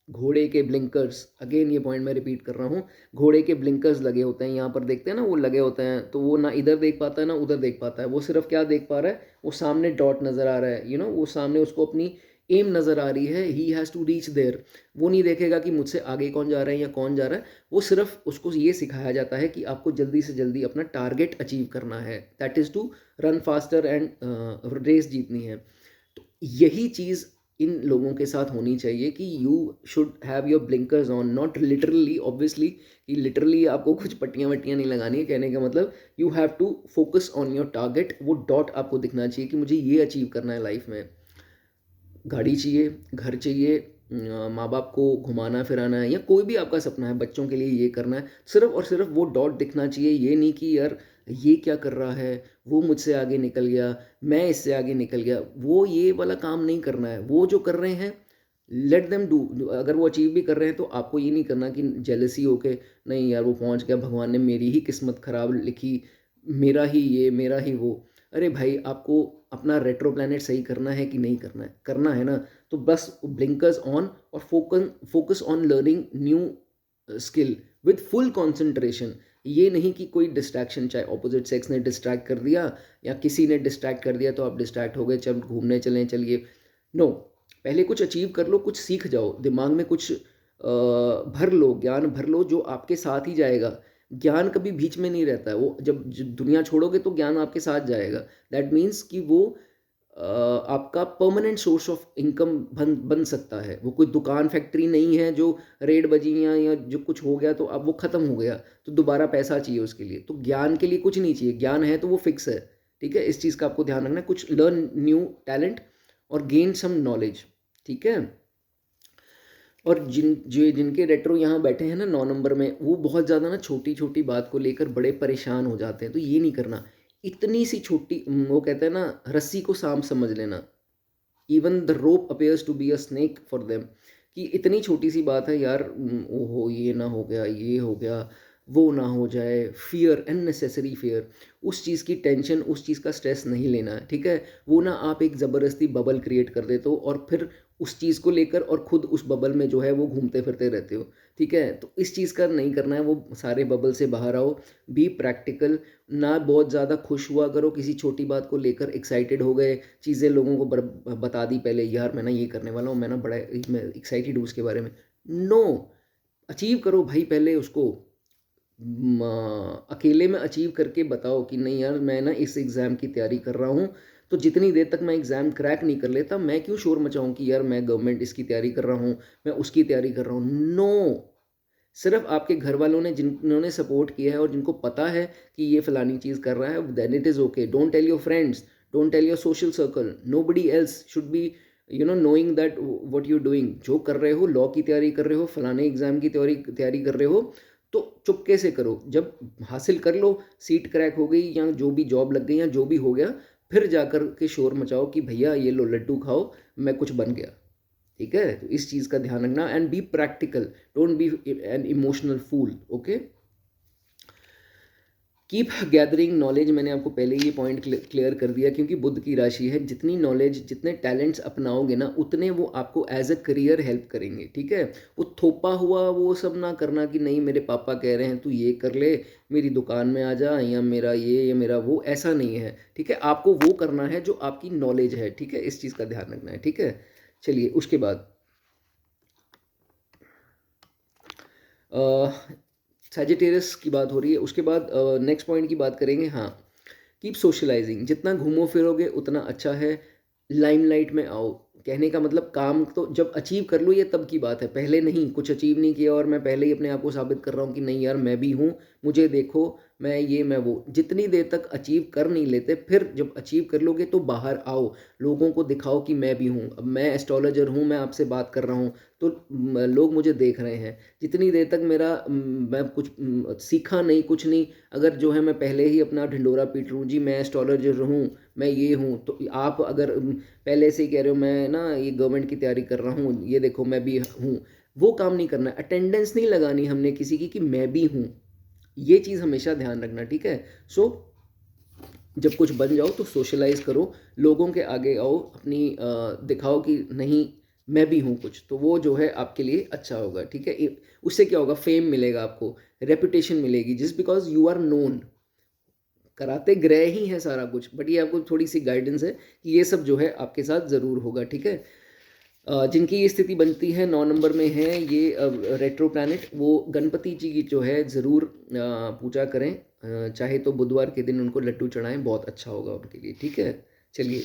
घोड़े के ब्लिंकर्स, अगेन ये पॉइंट मैं रिपीट कर रहा हूँ, घोड़े के ब्लिंकर्स लगे होते हैं, यहाँ पर देखते हैं ना वो लगे होते हैं, तो वो ना इधर देख पाता है ना उधर देख पाता है, वो सिर्फ क्या देख पा रहा है, वो सामने डॉट नज़र आ रहा है, वो सामने उसको अपनी एम नज़र आ रही है, he has to reach there. वो नहीं देखेगा कि मुझसे आगे कौन जा रहा है या कौन जा रहा है, वो सिर्फ उसको ये सिखाया जाता है कि आपको जल्दी से जल्दी अपना टारगेट अचीव करना है, that is to run faster and race जीतनी है। तो यही चीज़ इन लोगों के साथ होनी चाहिए कि you should have your blinkers on, not literally obviously, कि लिटरली आपको कुछ पट्टियाँ वट्टियाँ नहीं लगानी है, कहने का मतलब you have to focus on your target, वो डॉट आपको दिखना चाहिए कि मुझे ये अचीव करना है लाइफ में। गाड़ी चाहिए, घर चाहिए, माँ बाप को घुमाना फिराना है, या कोई भी आपका सपना है, बच्चों के लिए ये करना है, सिर्फ और सिर्फ वो डॉट दिखना चाहिए, ये नहीं कि यार ये क्या कर रहा है, वो मुझसे आगे निकल गया, मैं इससे आगे निकल गया, वो ये वाला काम नहीं करना है। वो जो कर रहे हैं लेट देम डू, अगर वो अचीव भी कर रहे हैं तो आपको ये नहीं करना कि जेलसी होके नहीं यार वो पहुंच गया, भगवान ने मेरी ही किस्मत खराब लिखी, मेरा ही ये मेरा ही वो। अरे भाई, आपको अपना रेट्रो प्लैनेट सही करना है कि नहीं करना है, करना है ना, तो बस ब्लिंकर्स ऑन और focus on learning new skill with full concentration. ये नहीं कि कोई डिस्ट्रैक्शन, चाहे ऑपोजिट सेक्स ने डिस्ट्रैक्ट कर दिया या किसी ने डिस्ट्रैक्ट कर दिया तो आप डिस्ट्रैक्ट हो गए, चल घूमने चलें चलिए, नो। पहले कुछ अचीव कर लो, कुछ सीख जाओ, दिमाग में कुछ भर लो, ज्ञान भर लो जो आपके साथ ही जाएगा। ज्ञान कभी बीच में नहीं रहता है, वो जब दुनिया छोड़ोगे तो ज्ञान आपके साथ जाएगा। दैट मीन्स कि वो आपका परमानेंट सोर्स ऑफ इनकम बन बन सकता है। वो कोई दुकान फैक्ट्री नहीं है जो रेड बजी या जो कुछ हो गया तो अब वो ख़त्म हो गया, तो दोबारा पैसा चाहिए उसके लिए। तो ज्ञान के लिए कुछ नहीं चाहिए, ज्ञान है तो वो फिक्स है। ठीक है, इस चीज़ का आपको ध्यान रखना है, कुछ लर्न न्यू टैलेंट और गेन सम नॉलेज। ठीक है। और जिनके रेट्रो यहाँ बैठे हैं ना 9 नंबर में, वो बहुत ज़्यादा ना छोटी छोटी बात को लेकर बड़े परेशान हो जाते हैं, तो ये नहीं करना। इतनी सी छोटी, वो कहते हैं ना, रस्सी को सांप समझ लेना, even the rope appears to be a snake for them, कि इतनी छोटी सी बात है यार, ओहो ये ना हो गया, ये हो गया, वो ना हो जाए, फियर, अननेसेसरी फियर, उस चीज़ की टेंशन, उस चीज़ का स्ट्रेस नहीं लेना है। ठीक है, वो ना आप एक ज़बरदस्ती बबल क्रिएट कर देते हो और फिर उस चीज़ को लेकर और खुद उस बबल में जो है वो घूमते फिरते रहते हो। ठीक है, तो इस चीज़ का नहीं करना है, वो सारे बबल से बाहर आओ, बी प्रैक्टिकल। ना बहुत ज़्यादा खुश हुआ करो किसी छोटी बात को लेकर, एक्साइटेड हो गए, चीज़ें लोगों को बता दी पहले, यार मैं ना ये करने वाला हूँ, मैं ना बड़ा मैं एक्साइटेड हूँ उसके बारे में। नो, अचीव करो भाई पहले उसको, अकेले में अचीव करके बताओ कि नहीं यार मैं ना इस एग्ज़ाम की तैयारी कर रहा हूँ, तो जितनी देर तक मैं एग्ज़ाम क्रैक नहीं कर लेता मैं क्यों शोर मचाऊँ कि यार मैं गवर्नमेंट इसकी तैयारी कर रहा हूँ, मैं उसकी तैयारी कर रहा हूँ। नो, सिर्फ आपके घर वालों ने, जिन्होंने सपोर्ट किया है और जिनको पता है कि ये फलानी चीज़ कर रहा है, then it is okay. Don't tell your friends, don't tell your social circle, nobody else should be knowing that what you doing. जो कर रहे हो, लॉ की तैयारी कर रहे हो, फलाने एग्जाम की तैयारी तैयारी कर रहे हो, तो चुपके से करो। जब हासिल कर लो, सीट क्रैक हो गई या जो भी जॉब लग गई या जो भी हो गया, फिर जाकर के शोर मचाओ कि भैया ये लो लड्डू खाओ, मैं कुछ बन गया। ठीक है, तो इस चीज़ का ध्यान रखना, and be practical, don't be an emotional fool. Okay, keep gathering knowledge, मैंने आपको पहले ये पॉइंट क्लियर कर दिया, क्योंकि बुध की राशि है, जितनी नॉलेज, जितने टैलेंट्स अपनाओगे ना, उतने वो आपको एज अ करियर हेल्प करेंगे। ठीक है, वो थोपा हुआ वो सब ना करना कि नहीं मेरे पापा कह रहे हैं तू ये कर ले, मेरी दुकान में आ जा, या मेरा ये या मेरा वो, ऐसा नहीं है। ठीक है, आपको वो करना है जो आपकी नॉलेज है। ठीक है, इस चीज़ का ध्यान रखना है। ठीक है, चलिए उसके बाद सैजिटेरियस की बात हो रही है, उसके बाद नेक्स्ट पॉइंट की बात करेंगे। हाँ, कीप सोशलाइजिंग, जितना घूमो फिरोगे उतना अच्छा है। लाइमलाइट में आओ, कहने का मतलब काम तो जब अचीव कर लो ये तब की बात है, पहले नहीं। कुछ अचीव नहीं किया और मैं पहले ही अपने आप को साबित कर रहा हूँ कि नहीं यार मैं भी हूँ, मुझे देखो, मैं ये मैं वो। जितनी देर तक अचीव कर नहीं लेते, फिर जब अचीव कर लोगे तो बाहर आओ, लोगों को दिखाओ कि मैं भी हूँ। अब मैं एस्ट्रोलॉजर हूँ, मैं आपसे बात कर रहा हूँ, तो लोग मुझे देख रहे हैं। जितनी देर तक मैं कुछ सीखा नहीं, कुछ नहीं, अगर जो है मैं पहले ही अपना ढिंडोरा पीट लूँ, जी मैं एस्ट्रोलॉजर हूँ, मैं ये हूँ, तो आप अगर पहले से ही कह रहे हो मैं ना ये गवर्नमेंट की तैयारी कर रहा हूँ, ये देखो मैं भी हूँ, वो काम नहीं करना है। अटेंडेंस नहीं लगानी हमने किसी की कि मैं भी हूँ, ये चीज़ हमेशा ध्यान रखना। ठीक है, सो जब कुछ बन जाओ तो सोशलाइज करो, लोगों के आगे आओ, अपनी दिखाओ कि नहीं मैं भी हूँ कुछ, तो वो जो है आपके लिए अच्छा होगा, ठीक है। उससे क्या होगा, फेम मिलेगा आपको, रेपुटेशन मिलेगी, just because you are known. कराते ग्रह ही है सारा कुछ, बट ये आपको थोड़ी सी गाइडेंस है कि ये सब जो है आपके साथ ज़रूर होगा, ठीक है। जिनकी ये स्थिति बनती है 9 नंबर में है ये रेट्रो प्लैनेट, वो गणपति जी की जो है ज़रूर पूजा करें। चाहे तो बुधवार के दिन उनको लड्डू चढ़ाएं, बहुत अच्छा होगा उनके लिए, ठीक है। चलिए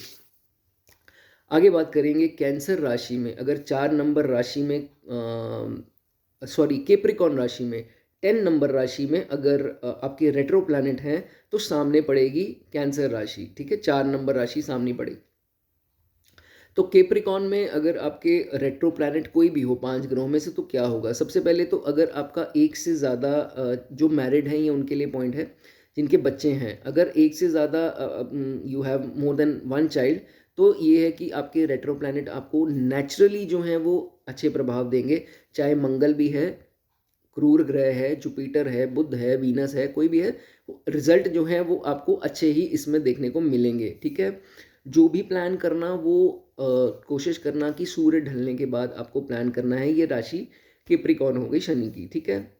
आगे बात करेंगे। कैंसर राशि में अगर 4 नंबर राशि में सॉरी केप्रिकॉन राशि में 10 नंबर राशि में अगर आपके रेट्रो प्लैनेट हैं तो सामने पड़ेगी कैंसर राशि, ठीक है। 4 नंबर राशि सामने पड़ेगी। तो केप्रिकॉन में अगर आपके रेट्रो प्लैनेट कोई भी हो 5 ग्रहों में से, तो क्या होगा। सबसे पहले तो अगर आपका एक से ज़्यादा जो मैरिड हैं ये उनके लिए पॉइंट है, जिनके बच्चे हैं, अगर एक से ज़्यादा you have more than one child, तो ये है कि आपके रेट्रो प्लैनेट आपको नेचुरली जो हैं वो अच्छे प्रभाव देंगे। चाहे मंगल भी है, क्रूर ग्रह है, जुपिटर है, बुध है, वीनस है, कोई भी है, रिजल्ट जो है वो आपको अच्छे ही इसमें देखने को मिलेंगे, ठीक है। जो भी प्लान करना वो कोशिश करना कि सूर्य ढलने के बाद आपको प्लान करना है। ये राशि कैप्रिकॉर्न हो गई शनि की, ठीक है।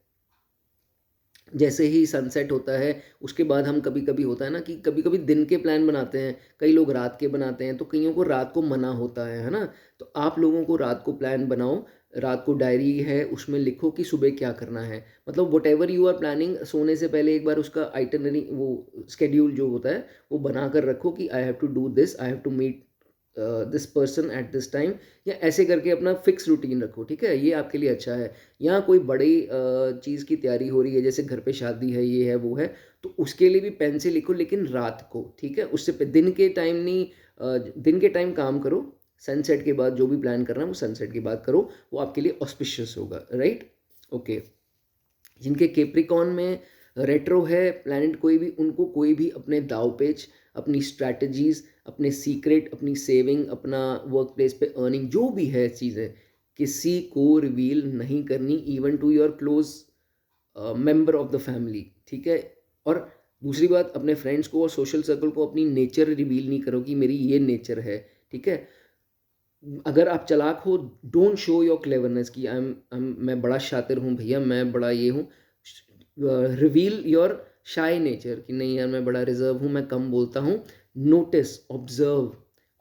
जैसे ही सनसेट होता है उसके बाद हम कभी कभी होता है ना कि कभी कभी दिन के प्लान बनाते हैं, कई लोग रात के बनाते हैं, तो कईयों को रात को मना होता है ना। तो आप लोगों को रात को प्लान बनाओ, रात को डायरी है उसमें लिखो कि सुबह क्या करना है। मतलब whatever you are planning, सोने से पहले एक बार उसका आइटनरी वो स्केड्यूल जो होता है वो बना कर रखो कि I have to do this, I have to meet this person at this time, या ऐसे करके अपना फिक्स रूटीन रखो, ठीक है। ये आपके लिए अच्छा है। यहाँ कोई बड़ी चीज़ की तैयारी हो रही है, जैसे घर पे शादी है, ये है वो है, तो उसके लिए भी पेन से लिखो, लेकिन रात को, ठीक है। उससे दिन के टाइम नहीं, दिन के टाइम काम करो, सनसेट के बाद जो भी प्लान करना है वो सनसेट के बाद करो, वो आपके लिए ऑस्पिशियस होगा, राइट। ओके। जिनके केप्रिकॉन में रेट्रो है प्लैनेट कोई भी, उनको कोई भी अपने दाव पेच, अपनी स्ट्रैटेजीज, अपने सीक्रेट, अपनी सेविंग, अपना वर्क प्लेस पे अर्निंग, जो भी है चीज़ें, किसी को रिवील नहीं करनी, even to your close member of the family, ठीक है। और दूसरी बात, अपने फ्रेंड्स को और सोशल सर्कल को अपनी नेचर रिवील नहीं करो कि मेरी ये नेचर है, ठीक है। अगर आप चालाक हो, डोंट शो योर क्लेवरनेस कि मैं बड़ा शातिर हूँ भैया, मैं बड़ा ये हूँ। रिवील योर शाय नेचर कि नहीं यार मैं बड़ा रिजर्व हूँ, मैं कम बोलता हूँ। Notice, observe,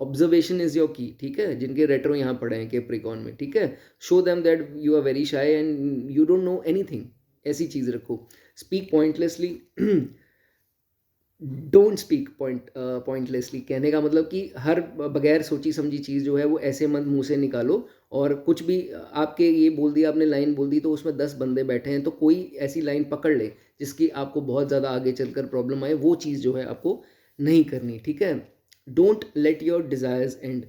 observation is your की, ठीक है। जिनके रेट्रो यहाँ पड़े हैं कैप्रिकॉन में, ठीक है, show them that you are very shy and you don't know anything, ऐसी चीज़ रखो। Speak pointlessly, don't speak pointlessly, कहने का मतलब कि हर बगैर सोची समझी चीज़ जो है वो ऐसे मत मुंह से निकालो। और कुछ भी आपके ये बोल दिया, आपने लाइन बोल दी, तो उसमें 10 बंदे बैठे हैं, तो कोई ऐसी लाइन पकड़ ले जिसकी आपको बहुत ज़्यादा आगे चलकर प्रॉब्लम आए, वो चीज़ जो है आपको नहीं करनी, ठीक है। Don't let your desires and,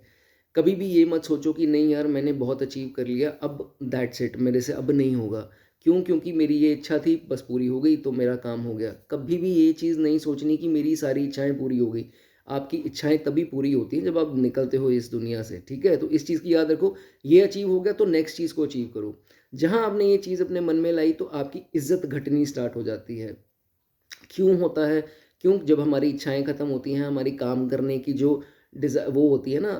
कभी भी ये मत सोचो कि नहीं यार मैंने बहुत अचीव कर लिया, अब दैट्स इट, मेरे से अब नहीं होगा। क्यों? क्योंकि मेरी ये इच्छा थी, बस पूरी हो गई तो मेरा काम हो गया। कभी भी ये चीज़ नहीं सोचनी कि मेरी सारी इच्छाएं पूरी हो गई। आपकी इच्छाएं तभी पूरी होती हैं जब आप निकलते हो इस दुनिया से, ठीक है। तो इस चीज़ की याद रखो, ये अचीव हो गया तो नेक्स्ट चीज़ को अचीव करो। जहाँ आपने ये चीज़ अपने मन में लाई तो आपकी इज्जत घटनी स्टार्ट हो जाती है। क्यों होता है? क्यों? जब हमारी इच्छाएं ख़त्म होती हैं, हमारी काम करने की जो वो होती है ना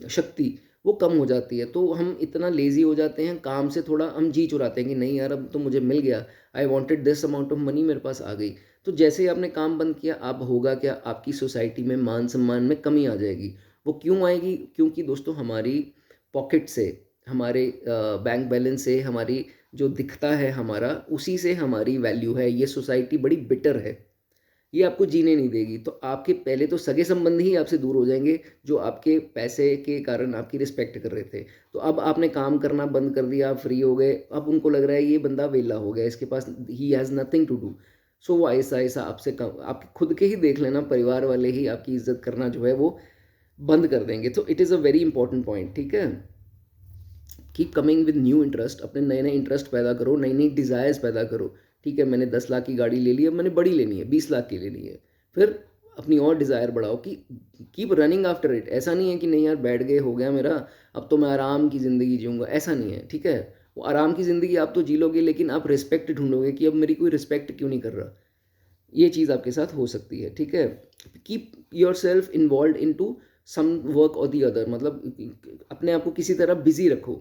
शक्ति, वो कम हो जाती है, तो हम इतना लेज़ी हो जाते हैं, काम से थोड़ा हम जी चुराते हैं कि नहीं यार अब तो मुझे मिल गया, I wanted this amount of money, मेरे पास आ गई। तो जैसे ही आपने काम बंद किया, अब होगा क्या, आपकी सोसाइटी में मान सम्मान में कमी आ जाएगी। वो क्यों आएगी? क्योंकि दोस्तों हमारी पॉकेट से, हमारे बैंक बैलेंस से, हमारी जो दिखता है हमारा, उसी से हमारी वैल्यू है। ये सोसाइटी बड़ी बिटर है, ये आपको जीने नहीं देगी। तो आपके पहले तो सगे संबंधी ही आपसे दूर हो जाएंगे, जो आपके पैसे के कारण आपकी रिस्पेक्ट कर रहे थे। तो अब आपने काम करना बंद कर दिया, आप फ्री हो गए, अब उनको लग रहा है ये बंदा वेला हो गया, इसके पास ही has nothing to do. So वो ऐसा ऐसा आपसे कम, आप खुद के ही देख लेना, परिवार वाले ही आपकी इज्जत करना जो है वो बंद कर देंगे। तो it is a very important point, ठीक है। Keep coming with new interest, अपने नए नए इंटरेस्ट पैदा करो, नई नई डिज़ायर्स पैदा करो, ठीक है। मैंने 10 लाख की गाड़ी ले ली, अब मैंने बड़ी लेनी है, 20 लाख की लेनी है। फिर अपनी और डिज़ायर बढ़ाओ कि कीप रनिंग आफ्टर इट। ऐसा नहीं है कि नहीं यार बैठ गए, हो गया मेरा, अब तो मैं आराम की ज़िंदगी जीऊँगा, ऐसा नहीं है, ठीक है। वो आराम की ज़िंदगी आप तो जी लोगे, लेकिन आप रिस्पेक्ट ढूंढोगे कि अब मेरी कोई रिस्पेक्ट क्यों नहीं कर रहा। ये चीज़ आपके साथ हो सकती है, ठीक है। Keep yourself involve in to some work और दी अदर, मतलब अपने आप को किसी तरह बिजी रखो,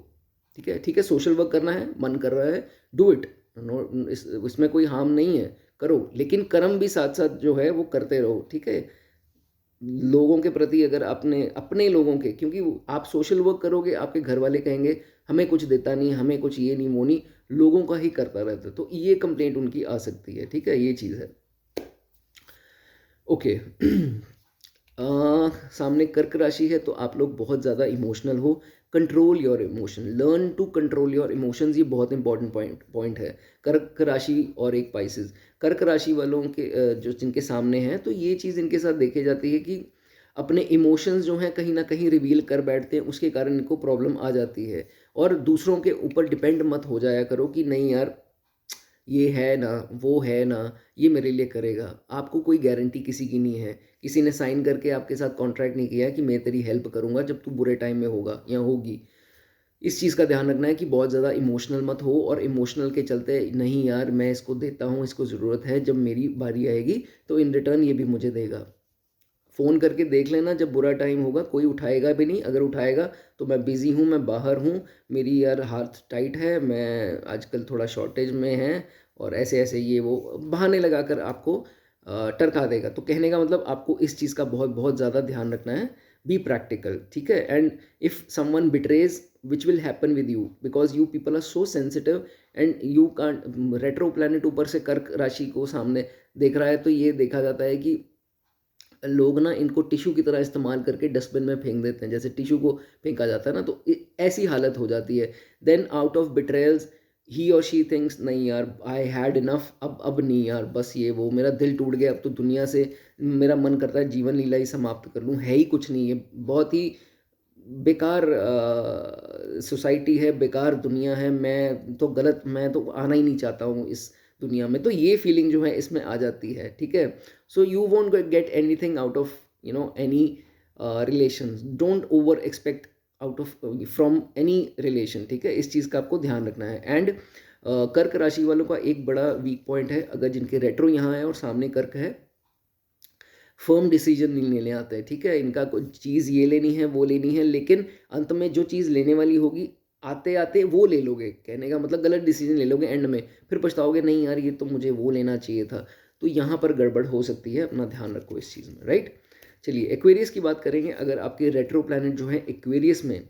ठीक है। ठीक है, सोशल वर्क करना है, मन कर रहा है, डू इट, नो इसमें कोई हार्म नहीं है, करो, लेकिन कर्म भी साथ साथ जो है वो करते रहो, ठीक है। लोगों के प्रति अगर अपने अपने लोगों के, क्योंकि आप सोशल वर्क करोगे, आपके घर वाले कहेंगे हमें कुछ देता नहीं, हमें कुछ ये नहीं वो नहीं, लोगों का ही करता रहता है, तो ये कंप्लेंट उनकी आ सकती है, ठीक है, ये चीज़ है। ओके। सामने कर्क राशि है, तो आप लोग बहुत ज़्यादा इमोशनल हो, control your emotion, learn to control your emotions, ये बहुत इंपॉर्टेंट पॉइंट है। कर्क राशि और एक पाइसेस, कर्क राशि वालों के जो जिनके सामने हैं, तो ये चीज़ इनके साथ देखी जाती है कि अपने इमोशंस जो हैं कहीं ना कहीं रिवील कर बैठते हैं, उसके कारण इनको प्रॉब्लम आ जाती है। और दूसरों के ऊपर डिपेंड मत हो जाया करो कि नहीं यार ये है ना, वो है ना, ये मेरे लिए करेगा। आपको कोई गारंटी किसी की नहीं है, किसी ने साइन करके आपके साथ कॉन्ट्रैक्ट नहीं किया है कि मैं तेरी हेल्प करूँगा जब तू बुरे टाइम में होगा या होगी। इस चीज़ का ध्यान रखना है कि बहुत ज़्यादा इमोशनल मत हो, और इमोशनल के चलते नहीं यार मैं इसको देता हूँ, इसको ज़रूरत है, जब मेरी बारी आएगी तो इन रिटर्न ये भी मुझे देगा। फ़ोन करके देख लेना, जब बुरा टाइम होगा कोई उठाएगा भी नहीं, अगर उठाएगा तो मैं बिज़ी हूँ, मैं बाहर हूँ, मेरी यार हाथ टाइट है, मैं आजकल थोड़ा शॉर्टेज में है, और ऐसे-ऐसे ये वो बहाने लगाकर आपको टरका देगा। तो कहने का मतलब आपको इस चीज़ का बहुत-बहुत ज़्यादा ध्यान रखना है, बी प्रैक्टिकल, ठीक है? And if someone betrays which will happen with you, because you people are so sensitive and you can't, retro planet ऊपर से कर्क राशि को सामने देख रहा है, तो ये देखा जाता है कि लोग ना इनको टिश्यू की तरह इस्तेमाल करके डस्टबिन में फेंक देते हैं, जैसे टिश्यू को फेंका जाता है ना, तो ऐसी हालत हो जाती है। देन आउट ऑफ बिट्रेयल्स ही और शी थिंक्स नहीं यार आई हैड इनफ, अब नहीं यार, बस ये वो मेरा दिल टूट गया, अब तो दुनिया से मेरा मन करता है जीवन लीला ही समाप्त कर लूँ, है ही कुछ नहीं, ये बहुत ही बेकार सोसाइटी है, बेकार दुनिया है, मैं तो आना ही नहीं चाहता हूँ इस दुनिया में, तो ये फीलिंग जो है इसमें आ जाती है, ठीक है। So you won't get anything out of any relations, don't over expect out of from any relation, ठीक है, इस चीज़ का आपको ध्यान रखना है। एंड कर्क राशि वालों का एक बड़ा वीक पॉइंट है, अगर जिनके रेट्रो यहाँ है और सामने कर्क है, फर्म डिसीजन नहीं लेने आते हैं, ठीक है, इनका कुछ चीज़ ये लेनी है वो लेनी है, लेकिन अंत में जो चीज़ लेने वाली होगी आते आते वो ले लोगे, कहने का मतलब गलत डिसीजन ले लोगे एंड में, फिर पछताओगे नहीं यार ये तो मुझे वो लेना चाहिए था, तो यहाँ पर गड़बड़ हो सकती है, अपना ध्यान रखो इस चीज़ में, राइट। चलिए एक्वेरियस की बात करेंगे, अगर आपके रेट्रो प्लैनेट जो है एक्वेरियस में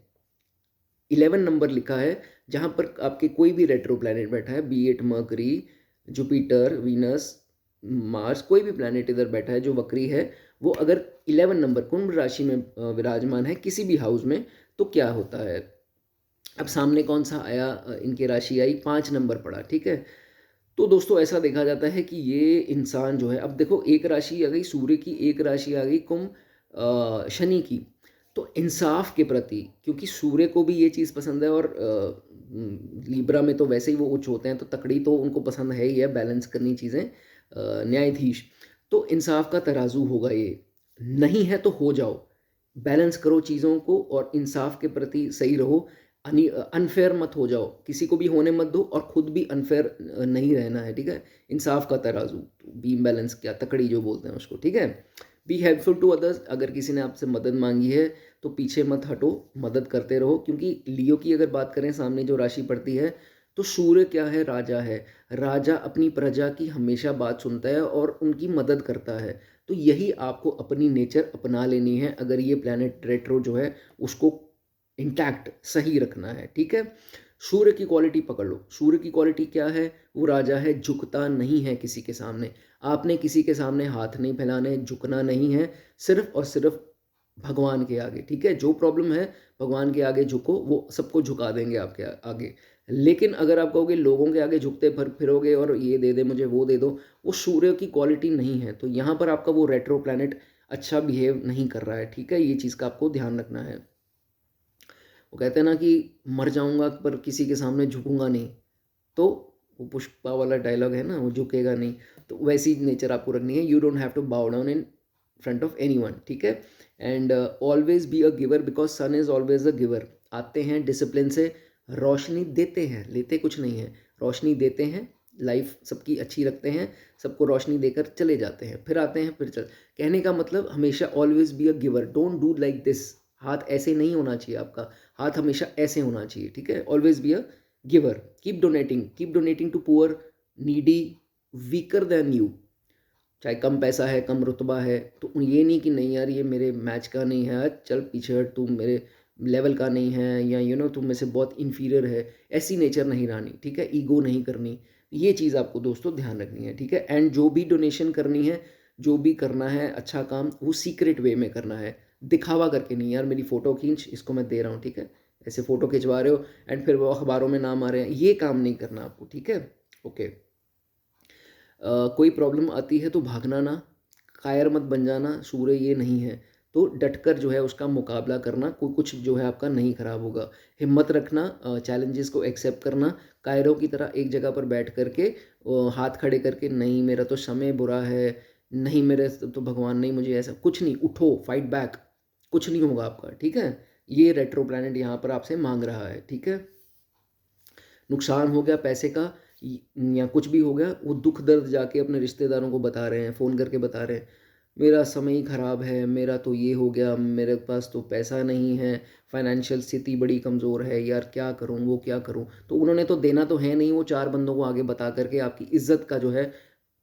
11 नंबर लिखा है, जहाँ पर आपके कोई भी रेट्रो प्लैनेट बैठा है, B it mercury, Jupiter, Venus, Mars, कोई भी प्लैनेट इधर बैठा है जो वक्री है, वो अगर 11 नंबर कुंभ राशि में विराजमान है किसी भी हाउस में, तो क्या होता है। अब सामने कौन सा आया, इनकी राशि आई 5 नंबर पड़ा, ठीक है। तो दोस्तों ऐसा देखा जाता है कि ये इंसान जो है, अब देखो एक राशि आ गई सूर्य की, एक राशि आ गई कुंभ शनि की, तो इंसाफ के प्रति, क्योंकि सूर्य को भी ये चीज़ पसंद है, और लिब्रा में तो वैसे ही वो उच्च होते हैं, तो तकड़ी तो उनको पसंद है ही है, बैलेंस करनी चीज़ें, न्यायाधीश, तो इंसाफ का तराजू होगा ये, नहीं है तो हो जाओ, बैलेंस करो चीज़ों को और इंसाफ के प्रति सही रहो, अनफेयर मत हो जाओ, किसी को भी होने मत दो और खुद भी अनफेयर नहीं रहना है, ठीक है। इंसाफ का तराजू, बीम बैलेंस, क्या तकड़ी जो बोलते हैं उसको, ठीक है। बी हेल्पफुल टू अदर्स, अगर किसी ने आपसे मदद मांगी है तो पीछे मत हटो, मदद करते रहो, क्योंकि लियो की अगर बात करें सामने जो राशि पड़ती है, तो सूर्य क्या है, राजा है, राजा अपनी प्रजा की हमेशा बात सुनता है और उनकी मदद करता है, तो यही आपको अपनी नेचर अपना लेनी है, अगर ये प्लैनेट रेट्रो जो है उसको इंटैक्ट सही रखना है, ठीक है। सूर्य की क्वालिटी पकड़ लो, सूर्य की क्वालिटी क्या है, वो राजा है, झुकता नहीं है किसी के सामने, आपने किसी के सामने हाथ नहीं फैलाने, झुकना नहीं है, सिर्फ और सिर्फ भगवान के आगे, ठीक है। जो प्रॉब्लम है भगवान के आगे झुको, वो सबको झुका देंगे आपके आगे। लेकिन अगर आप कहोगे लोगों के आगे झुकते फिरोगे और ये दे दे मुझे वो दे दो, वो सूर्य की क्वालिटी नहीं है, तो यहाँ पर आपका वो रेट्रो प्लैनेट अच्छा बिहेव नहीं कर रहा है, ठीक है, ये चीज़ का आपको ध्यान रखना है। वो कहते हैं ना कि मर जाऊंगा पर किसी के सामने झुकूंगा नहीं, तो वो पुष्पा वाला डायलॉग है ना, वो झुकेगा नहीं, तो वैसी नेचर आपको रखनी है, you don't have to bow down in front of anyone, ठीक है। And always be a giver, because sun is always a giver, आते हैं डिसिप्लिन से, रोशनी देते हैं, लेते कुछ नहीं है, रोशनी देते हैं, लाइफ सबकी अच्छी रखते हैं, सबको रोशनी देकर चले जाते हैं, फिर आते हैं, फिर चल। कहने का मतलब हमेशा always be a giver, don't do like this. हाथ ऐसे नहीं होना चाहिए आपका, हाथ हमेशा ऐसे होना चाहिए, ठीक है। Always be a giver, keep donating to poor, needy, weaker than you. चाहे कम पैसा है, कम रुतबा है, तो ये नहीं कि नहीं यार ये मेरे मैच का नहीं है, चल पीछे हट, तू मेरे लेवल का नहीं है, या तुम में से बहुत इन्फीरियर है, ऐसी नेचर नहीं रहनी, ठीक है। ईगो नहीं करनी, ये चीज़ आपको दोस्तों ध्यान रखनी है, ठीक है। एंड जो भी डोनेशन करनी है, जो भी करना है अच्छा काम, वो सीक्रेट वे में करना है, दिखावा करके नहीं। यार मेरी फ़ोटो खींच, इसको मैं दे रहा हूँ, ठीक है। ऐसे फ़ोटो खिंचवा रहे हो एंड फिर वो अखबारों में नाम आ रहे हैं, ये काम नहीं करना आपको, ठीक है। ओके। कोई प्रॉब्लम आती है तो भागना ना, कायर मत बन जाना, सूर्य ये नहीं है, तो डटकर जो है उसका मुकाबला करना, कोई कुछ जो है आपका नहीं खराब होगा। हिम्मत रखना, चैलेंजेस को एक्सेप्ट करना, कायरों की तरह एक जगह पर बैठ करके हाथ खड़े करके, नहीं मेरा तो समय बुरा है, नहीं मेरे तो भगवान नहीं मुझे ऐसा कुछ नहीं, उठो, फाइट बैक, कुछ नहीं होगा आपका, ठीक है। ये रेट्रो प्लैनेट यहाँ पर आपसे मांग रहा है, ठीक है। नुकसान हो गया पैसे का या कुछ भी हो गया, वो दुख दर्द जाके अपने रिश्तेदारों को बता रहे हैं, फ़ोन करके बता रहे हैं, मेरा समय ही ख़राब है, मेरा तो ये हो गया, मेरे पास तो पैसा नहीं है, फाइनेंशियल स्थिति बड़ी कमज़ोर है, यार क्या करूँ, वो क्या करूँ। तो उन्होंने तो देना तो है नहीं, वो चार बंदों को आगे बता करके आपकी इज्जत का जो है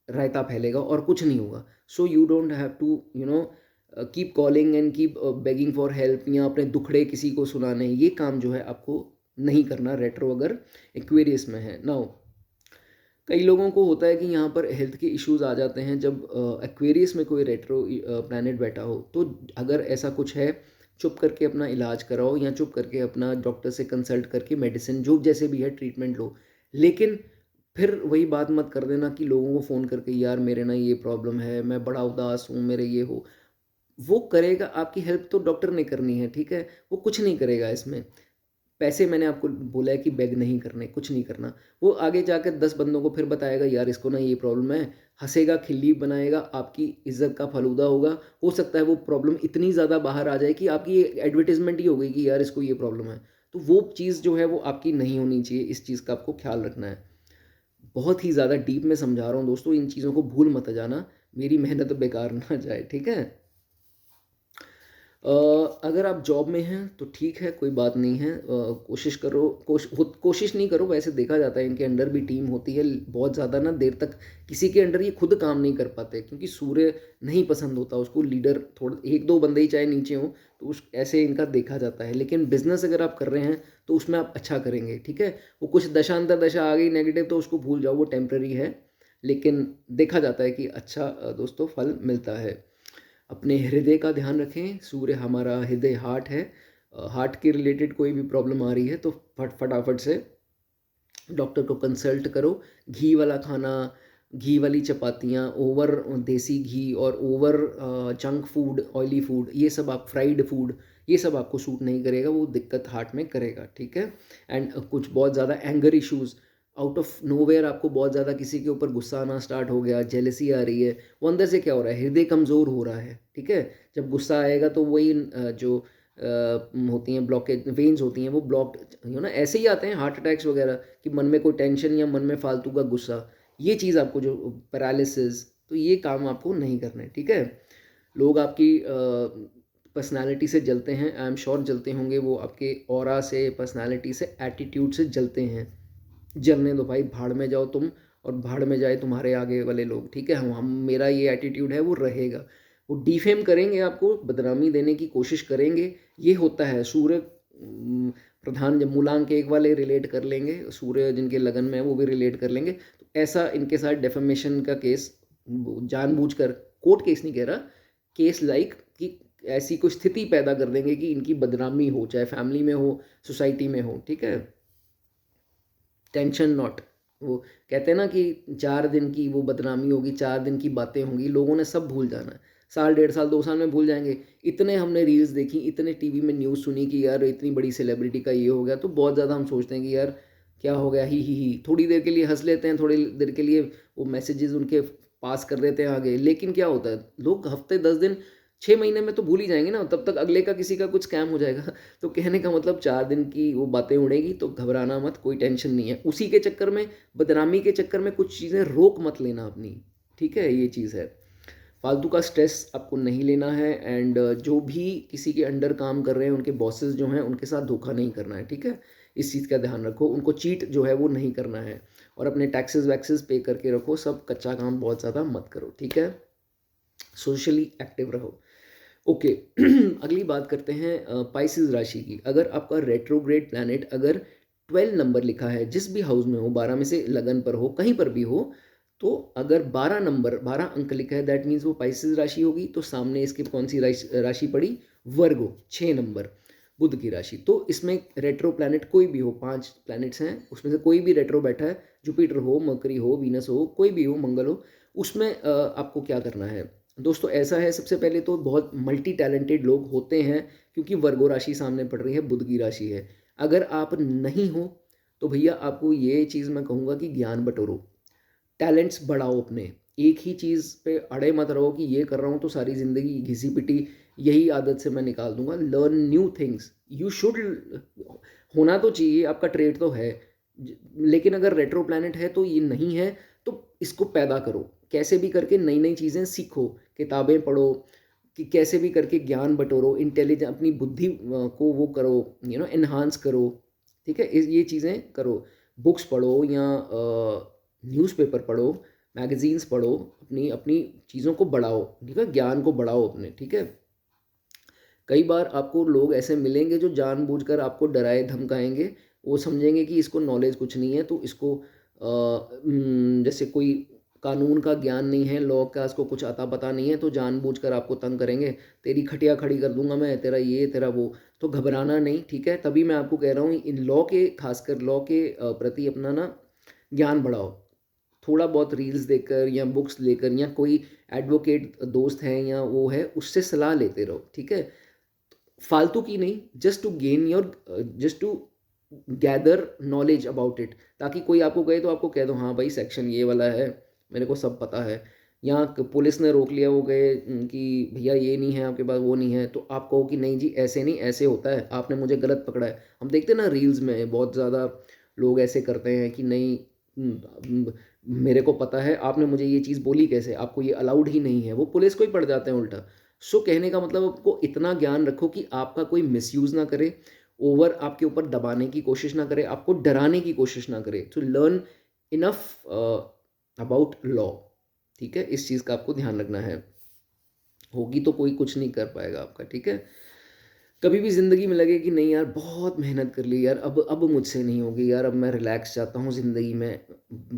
रायता फैलेगा और कुछ नहीं होगा। So you don't have to keep calling and keep begging for help, या अपने दुखड़े किसी को सुनाने, ये काम जो है आपको नहीं करना रेट्रो अगर एक्वेरियस में है। नाउ कई लोगों को होता है कि यहाँ पर हेल्थ के इश्यूज आ जाते हैं जब एक्वेरियस में कोई रेट्रो प्लैनेट बैठा हो। तो अगर ऐसा कुछ है, चुप करके अपना इलाज कराओ, या चुप करके अपना डॉक्टर से कंसल्ट करके मेडिसिन जो जैसे भी है ट्रीटमेंट लो। लेकिन फिर वही बात मत कर देना कि लोगों को फ़ोन करके, यार मेरे ना ये प्रॉब्लम है, मैं बड़ा उदास हूँ, मेरे ये हो। वो करेगा आपकी हेल्प तो डॉक्टर ने करनी है, ठीक है। वो कुछ नहीं करेगा इसमें। पैसे मैंने आपको बोला है कि बेग नहीं करने, कुछ नहीं करना। वो आगे जाकर 10 बंदों को फिर बताएगा, यार इसको ना ये प्रॉब्लम है, हँसेगा, खिल्ली बनाएगा, आपकी इज़्ज़त का फ़लूदा होगा। हो सकता है वो प्रॉब्लम इतनी ज़्यादा बाहर आ जाए कि आपकी ये एडवर्टाइज़मेंट ही हो गई कि यार इसको ये प्रॉब्लम है। तो वो चीज़ जो है वो आपकी नहीं होनी चाहिए, इस चीज़ का आपको ख़्याल रखना है। बहुत ही ज़्यादा डीप में समझा रहा हूँ दोस्तों, इन चीज़ों को भूल मत जाना, मेरी मेहनत बेकार ना जाए, ठीक है? अगर आप जॉब में हैं तो ठीक है, कोई बात नहीं है। कोशिश करो, खुद कोशिश नहीं करो, वैसे देखा जाता है इनके अंडर भी टीम होती है। बहुत ज़्यादा ना देर तक किसी के अंडर ये खुद काम नहीं कर पाते, क्योंकि सूर्य नहीं पसंद होता उसको लीडर, थोड़ा एक दो बंदे ही चाहे नीचे हों, तो उस ऐसे इनका देखा जाता है। लेकिन बिजनेस अगर आप कर रहे हैं तो उसमें आप अच्छा करेंगे, ठीक है। वो कुछ दशांतर दशा आ गई नेगेटिव तो उसको भूल जाओ, वो टेम्पररी है। लेकिन देखा जाता है कि अच्छा दोस्तों फल मिलता है। अपने हृदय का ध्यान रखें, सूर्य हमारा हृदय हार्ट है। हार्ट के रिलेटेड कोई भी प्रॉब्लम आ रही है तो फटाफट से डॉक्टर को कंसल्ट करो। घी वाला खाना, घी वाली चपातियाँ, ओवर देसी घी और over junk food, oily food, ये सब आप फ्राइड फूड, ये सब आपको सूट नहीं करेगा, वो दिक्कत हार्ट में करेगा, ठीक है। एंड कुछ बहुत ज़्यादा anger issues, out of nowhere आपको बहुत ज़्यादा किसी के ऊपर गुस्सा आना स्टार्ट हो गया, जेलसी आ रही है, वो अंदर से क्या हो रहा है, हृदय कमज़ोर हो रहा है, ठीक है। जब गुस्सा आएगा तो वही जो होती हैं ब्लॉकेज वेन्स होती हैं वो ब्लॉक्ड ऐसे ही आते हैं हार्ट अटैक्स वगैरह, कि मन में कोई टेंशन या मन में फालतू का गुस्सा, ये चीज़ आपको जो पैरालिसिस, तो ये काम आपको नहीं करना है, ठीक है। लोग आपकी पर्सनालिटी से जलते हैं, आई एम श्योर जलते होंगे, वो आपके ऑरा से, पर्सनालिटी से, एटीट्यूड से जलते हैं। जलने दो भाई, भाड़ में जाओ तुम, और भाड़ में जाए तुम्हारे आगे वाले लोग, ठीक है। हम मेरा ये एटीट्यूड है वो रहेगा। वो डिफेम करेंगे, आपको बदनामी देने की कोशिश करेंगे, ये होता है। सूर्य प्रधान जब मूलांक एक वाले रिलेट कर लेंगे, सूर्य जिनके लगन में है वो भी रिलेट कर लेंगे, तो ऐसा इनके साथ डेफेमेशन का केस जानबूझकर, कोर्ट केस नहीं कह रहा, केस लाइक कि ऐसी कोई स्थिति पैदा कर देंगे कि इनकी बदनामी हो, चाहे फैमिली में हो, सोसाइटी में हो, ठीक है। टेंशन नॉट, वो कहते हैं ना कि 4 दिन की वो बदनामी होगी, 4 दिन की बातें होंगी, लोगों ने सब भूल जाना है, साल, 1.5 साल, 2 साल में भूल जाएंगे। इतने हमने रील्स देखी, इतने टीवी में न्यूज़ सुनी कि यार इतनी बड़ी सेलिब्रिटी का ये हो गया, तो बहुत ज़्यादा हम सोचते हैं कि यार क्या हो गया, ही थोड़ी देर के लिए हंस लेते हैं, थोड़ी देर के लिए वो मैसेजेस उनके पास कर देते हैं आगे। लेकिन क्या होता है, लोग हफ्ते 10 दिन 6 महीने में तो भूल ही जाएँगे ना, तब तक अगले का किसी का कुछ स्कैम हो जाएगा। तो कहने का मतलब 4 दिन की वो बातें उड़ेगी, तो घबराना मत, कोई टेंशन नहीं है। उसी के चक्कर में, बदनामी के चक्कर में कुछ चीज़ें रोक मत लेना अपनी, ठीक है? ये चीज़ है। फालतू का स्ट्रेस आपको नहीं लेना है एंड जो भी किसी के अंडर काम कर रहे हैं, उनके बॉसेस जो हैं, उनके साथ धोखा नहीं करना है, ठीक है? इस चीज़ का ध्यान रखो, उनको चीट जो है वो नहीं करना है और अपने टैक्सेस वैक्सेस पे करके रखो, सब कच्चा काम बहुत ज़्यादा मत करो, ठीक है? सोशली एक्टिव रहो। ओके। अगली बात करते हैं पाइसेस राशि की। अगर आपका रेट्रोग्रेड प्लैनेट अगर 12 नंबर लिखा है, जिस भी हाउस में हो, 12 में से लगन पर हो, कहीं पर भी हो, तो अगर 12 नंबर, 12 अंक लिखा है, दैट मीन्स वो पाइसेस राशि होगी। तो सामने इसके कौन सी राशि पड़ी? वर्गो, 6 नंबर, बुध की राशि। तो इसमें रेट्रो प्लैनेट कोई भी हो, 5 प्लैनेट्स हैं, उसमें से कोई भी रेट्रो बैठा है, जुपिटर हो, मरकरी हो, वीनस हो, कोई भी हो, मंगल हो, उसमें आपको क्या करना है दोस्तों? ऐसा है, सबसे पहले तो बहुत मल्टी टैलेंटेड लोग होते हैं, क्योंकि वर्गो राशि सामने पड़ रही है, बुध की राशि है। अगर आप नहीं हो तो भैया आपको ये चीज़ मैं कहूँगा कि ज्ञान बटोरो, टैलेंट्स बढ़ाओ अपने। एक ही चीज़ पे अड़े मत रहो कि ये कर रहा हूँ तो सारी ज़िंदगी घिसी पिटी यही आदत से मैं निकाल दूंगा। Learn new things, you should, होना तो चाहिए, आपका ट्रेड तो है। लेकिन अगर रेट्रो प्लैनेट है तो ये नहीं है, तो इसको पैदा करो, कैसे भी करके नई नई चीज़ें सीखो, किताबें पढ़ो, कि कैसे भी करके ज्ञान बटोरो, इंटेलिजेंस, अपनी बुद्धि को वो करो, एनहांस करो, ठीक है? ये चीज़ें करो, बुक्स पढ़ो या न्यूज़पेपर पढ़ो, मैगज़ीन्स पढ़ो, अपनी अपनी चीज़ों को बढ़ाओ, ठीक है? ज्ञान को बढ़ाओ अपने, ठीक है? कई बार आपको लोग ऐसे मिलेंगे जो जानबूझकर आपको डराए धमकाएँगे, वो समझेंगे कि इसको नॉलेज कुछ नहीं है, तो इसको जैसे कोई कानून का ज्ञान नहीं है, लॉ का इसको कुछ अता-पता नहीं है, तो जानबूझकर आपको तंग करेंगे, तेरी खटिया खड़ी कर दूँगा मैं, तेरा ये, तेरा वो। तो घबराना नहीं, ठीक है? तभी मैं आपको कह रहा हूँ, इन लॉ के, खासकर लॉ के प्रति अपना ना ज्ञान बढ़ाओ। थोड़ा बहुत रील्स देखकर या बुक्स लेकर या कोई एडवोकेट दोस्त है या वो है, उससे सलाह लेते रहो, ठीक है? फालतू की नहीं, just to gain your, just to gather knowledge about it, ताकि कोई आपको कहे तो आपको कह दो, हाँ भाई सेक्शन ये वाला है, मेरे को सब पता है। या पुलिस ने रोक लिया, वो गए कि भैया ये नहीं है आपके पास, वो नहीं है, तो आप कहो कि नहीं जी ऐसे नहीं, ऐसे होता है, आपने मुझे गलत पकड़ा है। हम देखते हैं ना रील्स में बहुत ज़्यादा लोग ऐसे करते हैं कि नहीं, मेरे को पता है, आपने मुझे ये चीज़ बोली कैसे, आपको ये अलाउड ही नहीं है, वो पुलिस को ही पड़ जाते हैं उल्टा। सो कहने का मतलब, आपको इतना ज्ञान रखो कि आपका कोई मिसयूज़ ना करे, ओवर आपके ऊपर दबाने की कोशिश ना करे, आपको डराने की कोशिश ना करे। To learn enough about law, ठीक है? इस चीज़ का आपको ध्यान रखना है। होगी तो कोई कुछ नहीं कर पाएगा आपका, ठीक है? कभी भी ज़िंदगी में लगे कि नहीं यार, बहुत मेहनत कर ली यार, अब मुझसे नहीं होगी यार, अब मैं रिलैक्स चाहता हूँ ज़िंदगी में,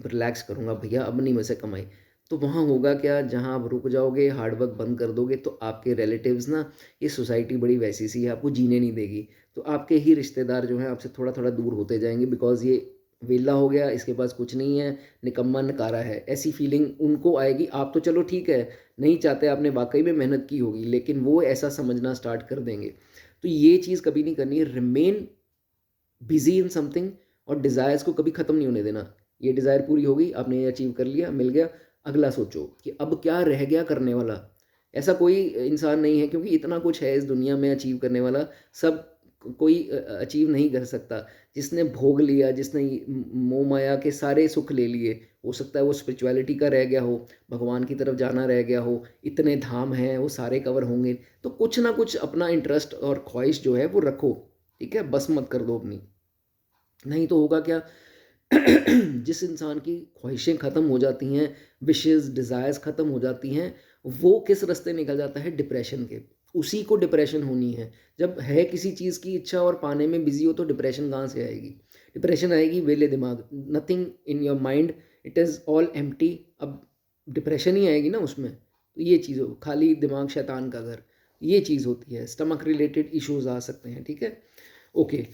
रिलैक्स करूँगा भैया, अब नहीं मुझसे कमाई। तो वहाँ होगा क्या, जहाँ आप रुक जाओगे, हार्ड वर्क बंद कर दोगे, तो आपके रिलेटिव्स ना, ये सोसाइटी बड़ी वैसी सी है, आपको जीने नहीं देगी। तो आपके ही रिश्तेदार जो हैं आपसे थोड़ा-थोड़ा दूर होते जाएँगे, बिकॉज़ ये वेला हो गया, इसके पास कुछ नहीं है, निकम्मा नकारा है, ऐसी फीलिंग उनको आएगी। आप तो चलो ठीक है, नहीं चाहते, आपने वाक़ई में मेहनत की होगी, लेकिन वो ऐसा समझना स्टार्ट कर देंगे। तो ये चीज़ कभी नहीं करनी है, रिमेन बिज़ी इन समथिंग, और डिज़ायर्स को कभी ख़त्म नहीं होने देना। ये डिज़ायर पूरी हो गई, आपने ये अचीव कर लिया, मिल गया, अगला सोचो कि अब क्या रह गया करने वाला। ऐसा कोई इंसान नहीं है, क्योंकि इतना कुछ है इस दुनिया में अचीव करने वाला, सब कोई अचीव नहीं कर सकता। जिसने भोग लिया, जिसने मोह माया के सारे सुख ले लिए, हो सकता है वो स्पिरिचुअलिटी का रह गया हो, भगवान की तरफ जाना रह गया हो, इतने धाम हैं वो सारे कवर होंगे। तो कुछ ना कुछ अपना इंटरेस्ट और ख्वाहिश जो है वो रखो, ठीक है? बस मत कर दो अपनी। नहीं तो होगा क्या, जिस इंसान की ख्वाहिशें ख़त्म हो जाती हैं, विशेज़ डिज़ायर्स ख़त्म हो जाती हैं, वो किस रास्ते निकल जाता है? डिप्रेशन के। उसी को डिप्रेशन होनी है। जब है किसी चीज़ की इच्छा और पाने में बिज़ी हो, तो डिप्रेशन कहाँ से आएगी? डिप्रेशन आएगी वेले दिमाग, nothing in your mind, it is all empty. अब डिप्रेशन ही आएगी ना उसमें। तो ये चीज़ हो, खाली दिमाग शैतान का घर, ये चीज़ होती है। स्टमक रिलेटेड इश्यूज़ आ सकते हैं, ठीक है? ओके।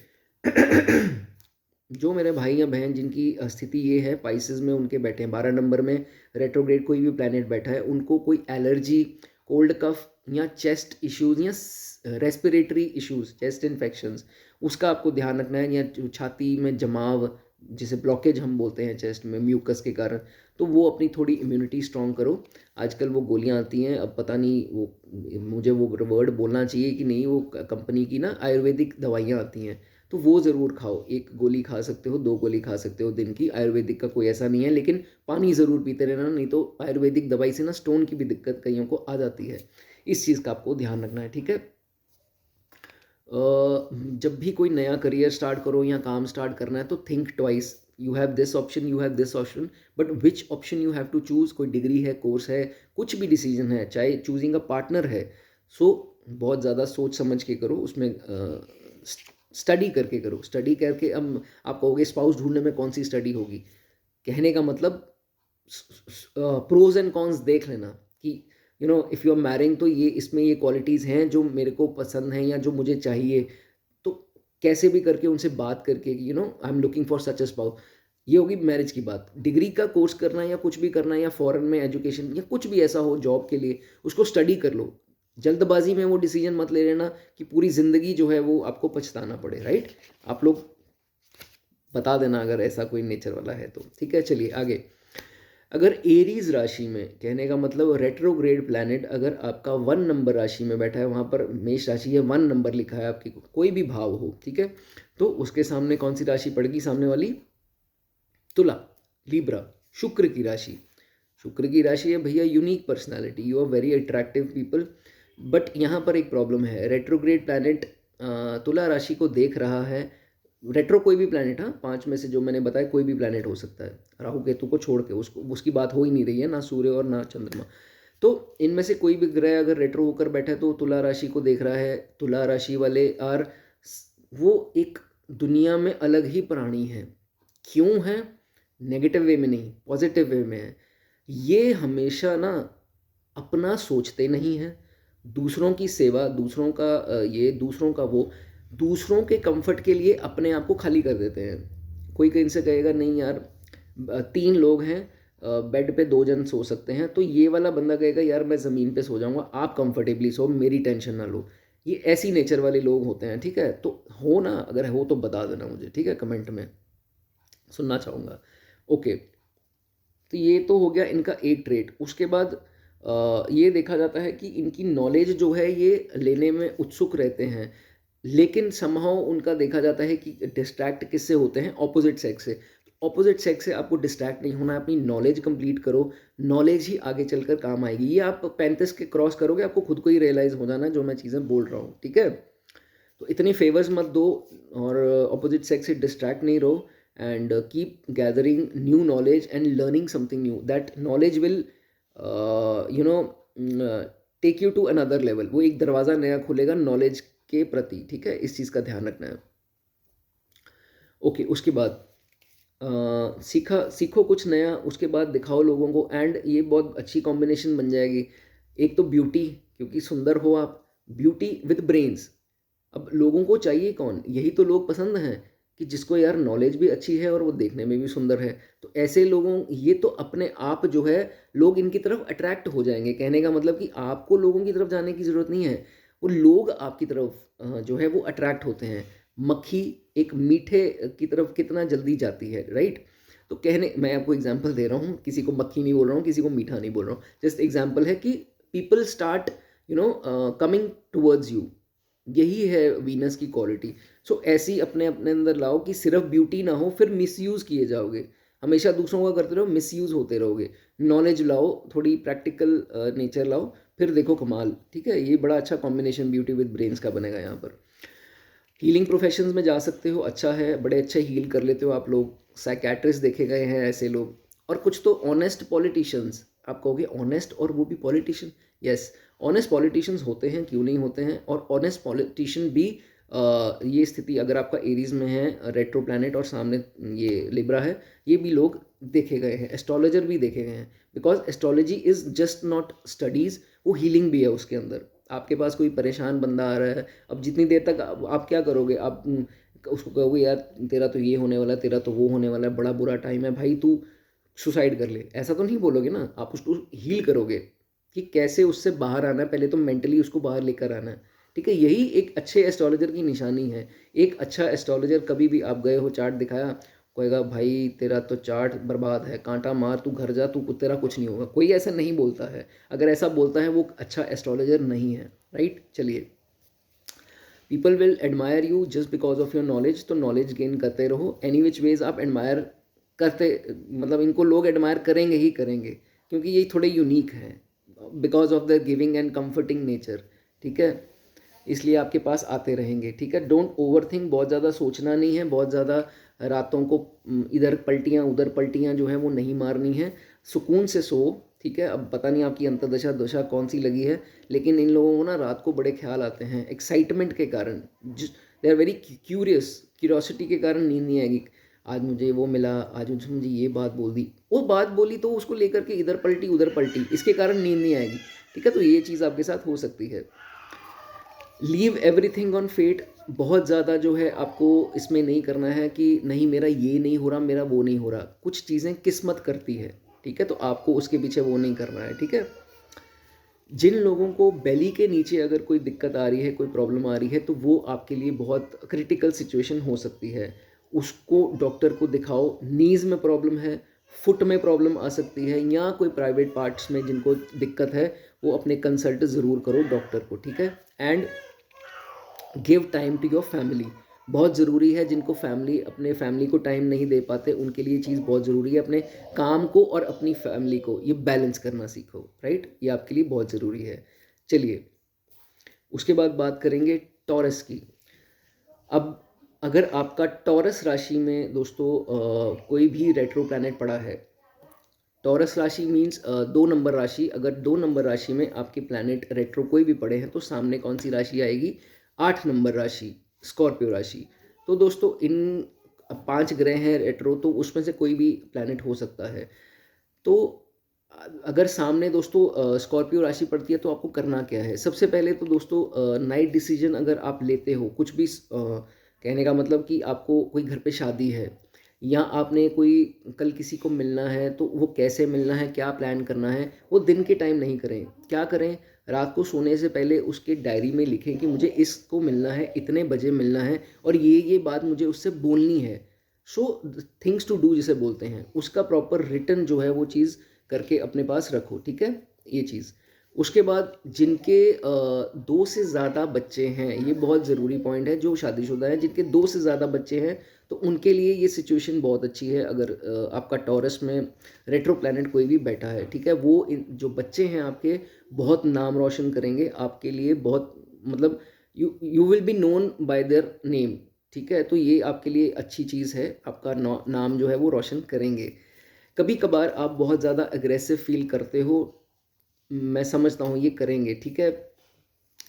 जो मेरे भाई या बहन जिनकी स्थिति ये है, पाइसेस में उनके बैठे हैं 12 नंबर में, रेट्रोग्रेड कोई भी प्लैनेट बैठा है, उनको कोई एलर्जी, कोल्ड कफ या चेस्ट इश्यूज या रेस्पिरेटरी इश्यूज, चेस्ट इन्फेक्शंस, उसका आपको ध्यान रखना है। या जो छाती में जमाव, जिसे ब्लॉकेज हम बोलते हैं चेस्ट में म्यूकस के कारण, तो वो अपनी थोड़ी इम्यूनिटी स्ट्रॉन्ग करो। आजकल वो गोलियां आती हैं, अब पता नहीं वो मुझे वो वर्ड बोलना चाहिए कि नहीं, वो कंपनी की ना आयुर्वेदिक दवाइयाँ आती हैं, तो वो ज़रूर खाओ। एक गोली खा सकते हो, 2 गोली खा सकते हो दिन की, आयुर्वेदिक का कोई ऐसा नहीं है, लेकिन पानी ज़रूर पीते रहना, नहीं तो आयुर्वेदिक दवाई से ना स्टोन की भी दिक्कत कईयों को आ जाती है। इस चीज़ का आपको ध्यान रखना है, ठीक है। जब भी कोई नया करियर स्टार्ट करो या काम स्टार्ट करना है तो think twice. You have this option, you have this option, but which option you have to choose. कोई डिग्री है, कोर्स है, कुछ भी डिसीजन है, चाहे चूजिंग अ पार्टनर है, सो बहुत ज़्यादा सोच समझ के करो उसमें। स्टडी करके करो, स्टडी करके। अब आप कहोगे स्पाउस ढूंढने में कौन सी स्टडी होगी, कहने का मतलब प्रोज एंड कॉन्स देख लेना कि इफ़ यू आर मैरिंग तो ये इसमें ये क्वालिटीज़ हैं जो मेरे को पसंद हैं या जो मुझे चाहिए, तो कैसे भी करके उनसे बात करके I am looking for such a spouse. ये होगी मैरिज की बात। डिग्री का कोर्स करना या कुछ भी करना या फॉरेन में एजुकेशन या कुछ भी ऐसा हो जॉब के लिए, उसको स्टडी कर लो। जल्दबाजी में वो डिसीजन मत ले लेना कि पूरी ज़िंदगी जो है वो आपको पछताना पड़े, राइट। आप लोग बता देना अगर ऐसा कोई नेचर वाला है तो, ठीक है। चलिए आगे। अगर एरीज राशि में, कहने का मतलब रेट्रोग्रेड प्लैनेट अगर आपका 1 नंबर राशि में बैठा है, वहाँ पर मेष राशि है, 1 नंबर लिखा है आपकी, कोई भी भाव हो, ठीक है, तो उसके सामने कौन सी राशि पड़ेगी, सामने वाली तुला, लिब्रा, शुक्र की राशि। शुक्र की राशि है भैया unique personality, you are very attractive people. But यहाँ पर एक प्रॉब्लम है, रेट्रोग्रेड प्लैनेट तुला राशि को देख रहा है। रेट्रो कोई भी प्लैनेट, हाँ, 5 में से जो मैंने बताया कोई भी प्लैनेट हो सकता है, राहु केतु को छोड़ के, उसको उसकी बात हो ही नहीं रही है, ना सूर्य और ना चंद्रमा। तो इनमें से कोई भी ग्रह अगर रेट्रो होकर बैठा है तो तुला राशि को देख रहा है। तुला राशि वाले आर, वो एक दुनिया में अलग ही प्राणी है। क्यों है? नेगेटिव वे में नहीं, पॉजिटिव वे में है। ये हमेशा ना अपना सोचते नहीं हैं, दूसरों की सेवा, दूसरों का ये, दूसरों का वो, दूसरों के कंफर्ट के लिए अपने आप को खाली कर देते हैं। कोई कहीं से कहेगा नहीं यार, 3 लोग हैं, बेड पे 2 जन सो सकते हैं, तो ये वाला बंदा कहेगा यार मैं ज़मीन पे सो जाऊंगा, आप कंफर्टेबली सो, मेरी टेंशन ना लो। ये ऐसी नेचर वाले लोग होते हैं, ठीक है। तो हो ना, अगर हो तो बता देना मुझे, ठीक है, कमेंट में, सुनना चाहूँगा। ओके, तो ये तो हो गया इनका एक ट्रेट। उसके बाद ये देखा जाता है कि इनकी नॉलेज जो है ये लेने में उत्सुक रहते हैं, लेकिन समहाउ उनका देखा जाता है कि डिस्ट्रैक्ट किससे होते हैं, ऑपोजिट सेक्स से। ऑपोजिट सेक्स से आपको डिस्ट्रैक्ट नहीं होना है, अपनी नॉलेज कंप्लीट करो, नॉलेज ही आगे चलकर काम आएगी। ये आप 35 के क्रॉस करोगे, आपको खुद को ही रियलाइज़ हो जाना जो मैं चीज़ें बोल रहा हूँ, ठीक है। तो इतनी फेवर्स मत दो और ऑपोजिट सेक्स से डिस्ट्रैक्ट नहीं रहो, and keep gathering new knowledge and learning something new. That knowledge will take you to another level. वो एक दरवाज़ा नया खुलेगा नॉलेज के प्रति, ठीक है, इस चीज़ का ध्यान रखना है। ओके, उसके बाद सीखो कुछ नया, उसके बाद दिखाओ लोगों को, एंड ये बहुत अच्छी कॉम्बिनेशन बन जाएगी। एक तो ब्यूटी, क्योंकि सुंदर हो आप, ब्यूटी विद ब्रेन्स। अब लोगों को चाहिए कौन, यही तो लोग पसंद हैं कि जिसको यार नॉलेज भी अच्छी है और वो देखने में भी सुंदर है। तो ऐसे लोगों, ये तो अपने आप जो है लोग इनकी तरफ अट्रैक्ट हो जाएंगे। कहने का मतलब कि आपको लोगों की तरफ जाने की ज़रूरत नहीं है, वो लोग आपकी तरफ जो है वो अट्रैक्ट होते हैं। मक्खी एक मीठे की तरफ कितना जल्दी जाती है, राइट। तो कहने, मैं आपको एग्जांपल दे रहा हूँ, किसी को मक्खी नहीं बोल रहा हूँ, किसी को मीठा नहीं बोल रहा हूँ, जस्ट एग्जांपल है कि people start coming towards you. यही है वीनस की क्वालिटी। सो ऐसी अपने अपने अंदर लाओ कि सिर्फ ब्यूटी ना हो, फिर मिसयूज़ किए जाओगे, हमेशा दूसरों का करते रहो, मिसयूज़ होते रहोगे। नॉलेज लाओ, थोड़ी प्रैक्टिकल नेचर लाओ, फिर देखो कमाल, ठीक है। ये बड़ा अच्छा कॉम्बिनेशन ब्यूटी विद ब्रेन्स का बनेगा यहाँ पर। हीलिंग प्रोफेशंस में जा सकते हो, अच्छा है, बड़े अच्छे हील कर लेते हो आप लोग। साइकेट्रिस्ट देखे गए हैं ऐसे लोग। और कुछ तो ऑनेस्ट पॉलिटिशियंस, आप कहोगे ऑनेस्ट और वो भी पॉलिटिशियन, यस, ऑनेस्ट पॉलिटिशियंस होते हैं, क्यों नहीं होते हैं। और ऑनेस्ट पॉलिटिशियन भी ये स्थिति अगर आपका एरीज में है रेट्रो प्लैनेट और सामने ये लिब्रा है, ये भी लोग देखे गए हैं। एस्ट्रोलॉजर भी देखे गए हैं, because astrology is just not studies, वो हीलिंग भी है उसके अंदर। आपके पास कोई परेशान बंदा आ रहा है, अब जितनी देर तक आप क्या करोगे, आप उसको कहोगे यार तेरा तो ये होने वाला है, तेरा तो वो होने वाला है, बड़ा बुरा टाइम है भाई, तू सुसाइड कर ले, ऐसा तो नहीं बोलोगे ना। आप उसको हील करोगे कि कैसे उससे बाहर आना है, पहले तो मेंटली उसको बाहर लेकर आना है, ठीक है। यही एक अच्छे एस्ट्रोलॉजर की निशानी है। एक अच्छा एस्ट्रोलॉजर, कभी भी आप गए हो, चार्ट दिखाया, कहेगा भाई तेरा तो चार्ट बर्बाद है, कांटा मार, तू घर जा, तू तेरा कुछ नहीं होगा। कोई ऐसा नहीं बोलता है। अगर ऐसा बोलता है वो अच्छा एस्ट्रोलॉजर नहीं है, राइट। चलिए, people will admire you just because of your knowledge. तो नॉलेज गेन करते रहो, एनी विच वेज आप एडमायर करते, मतलब इनको लोग एडमायर करेंगे ही करेंगे, क्योंकि ये थोड़े यूनिक हैं because of the giving and comforting nature, ठीक है। इसलिए आपके पास आते रहेंगे, ठीक है। डोंट ओवर थिंक, बहुत ज़्यादा सोचना नहीं है, बहुत ज़्यादा रातों को इधर पलटियाँ उधर पलटियाँ जो है वो नहीं मारनी है। सुकून से सो, ठीक है। अब पता नहीं आपकी अंतर्दशा दशा कौन सी लगी है, लेकिन इन लोगों को ना रात को बड़े ख्याल आते हैं एक्साइटमेंट के कारण। They are very curious, curiosity के कारण नींद नहीं आएगी। आज मुझे वो मिला, आज मुझे ये बात बोल दी, वो बात बोली तो उसको लेकर के इधर पलटी उधर पलटी, इसके कारण नींद नहीं आएगी, ठीक है। तो ये चीज़ आपके साथ हो सकती है। लीव एवरीथिंग ऑन फेट, बहुत ज़्यादा जो है आपको इसमें नहीं करना है कि नहीं मेरा ये नहीं हो रहा, मेरा वो नहीं हो रहा। कुछ चीज़ें किस्मत करती है, ठीक है, तो आपको उसके पीछे वो नहीं करना है, ठीक है। जिन लोगों को बेली के नीचे अगर कोई दिक्कत आ रही है, कोई प्रॉब्लम आ रही है, तो वो आपके लिए बहुत क्रिटिकल सिचुएशन हो सकती है। उसको डॉक्टर को दिखाओ। नीज़ में प्रॉब्लम है, फुट में प्रॉब्लम आ सकती है, या कोई प्राइवेट पार्ट्स में जिनको दिक्कत है, वो अपने कंसल्ट ज़रूर करो डॉक्टर को, ठीक है। And give time to your family, बहुत ज़रूरी है। जिनको फैमिली, अपने फैमिली को टाइम नहीं दे पाते, उनके लिए चीज़ बहुत ज़रूरी है। अपने काम को और अपनी फैमिली को ये बैलेंस करना सीखो, राइट। ये आपके लिए बहुत ज़रूरी है। चलिए, उसके बाद बात करेंगे टॉरस की। अब अगर आपका टॉरस राशि में दोस्तों कोई भी रेट्रो प्लैनेट पड़ा है, टॉरस राशि मीन्स 2 नंबर राशि, अगर 2 नंबर राशि में आपके प्लैनेट रेट्रो कोई भी पड़े हैं, तो सामने कौन सी राशि आएगी? 8 नंबर राशि, स्कॉर्पियो राशि। तो दोस्तों इन 5 ग्रह हैं रेट्रो, तो उसमें से कोई भी प्लैनेट हो सकता है। तो अगर सामने दोस्तों स्कॉर्पियो राशि पड़ती है, तो आपको करना क्या है? सबसे पहले तो दोस्तों नाइट डिसीजन अगर आप लेते हो, कुछ भी कहने का मतलब कि आपको कोई घर पे शादी है, या आपने कोई कल किसी को मिलना है, तो वो कैसे मिलना है, क्या प्लान करना है, वो दिन के टाइम नहीं करें। क्या करें? रात को सोने से पहले उसके डायरी में लिखें कि मुझे इसको मिलना है, इतने बजे मिलना है, और ये बात मुझे उससे बोलनी है। सो थिंग्स टू डू जिसे बोलते हैं, उसका प्रॉपर रिटर्न जो है वो चीज़ करके अपने पास रखो, ठीक है, ये चीज़। उसके बाद जिनके 2 से ज़्यादा बच्चे हैं, ये बहुत ज़रूरी पॉइंट है। जो शादीशुदा हैं, जिनके 2 से ज़्यादा बच्चे हैं, तो उनके लिए ये सिचुएशन बहुत अच्छी है। अगर आपका टॉरस में रेट्रो प्लैनेट कोई भी बैठा है, ठीक है, वो जो बच्चे हैं आपके बहुत नाम रोशन करेंगे आपके लिए, बहुत मतलब you will be known by their name, ठीक है। तो ये आपके लिए अच्छी चीज़ है, आपका नाम जो है वो रोशन करेंगे। कभी कभार आप बहुत ज़्यादा अग्रेसिव फील करते हो, मैं समझता हूँ ये करेंगे, ठीक है।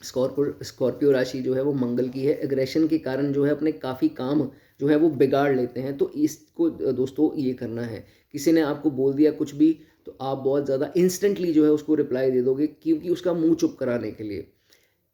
स्कॉर्पियो राशि जो है वो मंगल की है, एग्रेशन के कारण जो है अपने काफ़ी काम जो है वो बिगाड़ लेते हैं। तो इसको दोस्तों ये करना है, किसी ने आपको बोल दिया कुछ भी, तो आप बहुत ज़्यादा इंस्टेंटली जो है उसको रिप्लाई दे दोगे, क्योंकि उसका मुंह चुप कराने के लिए।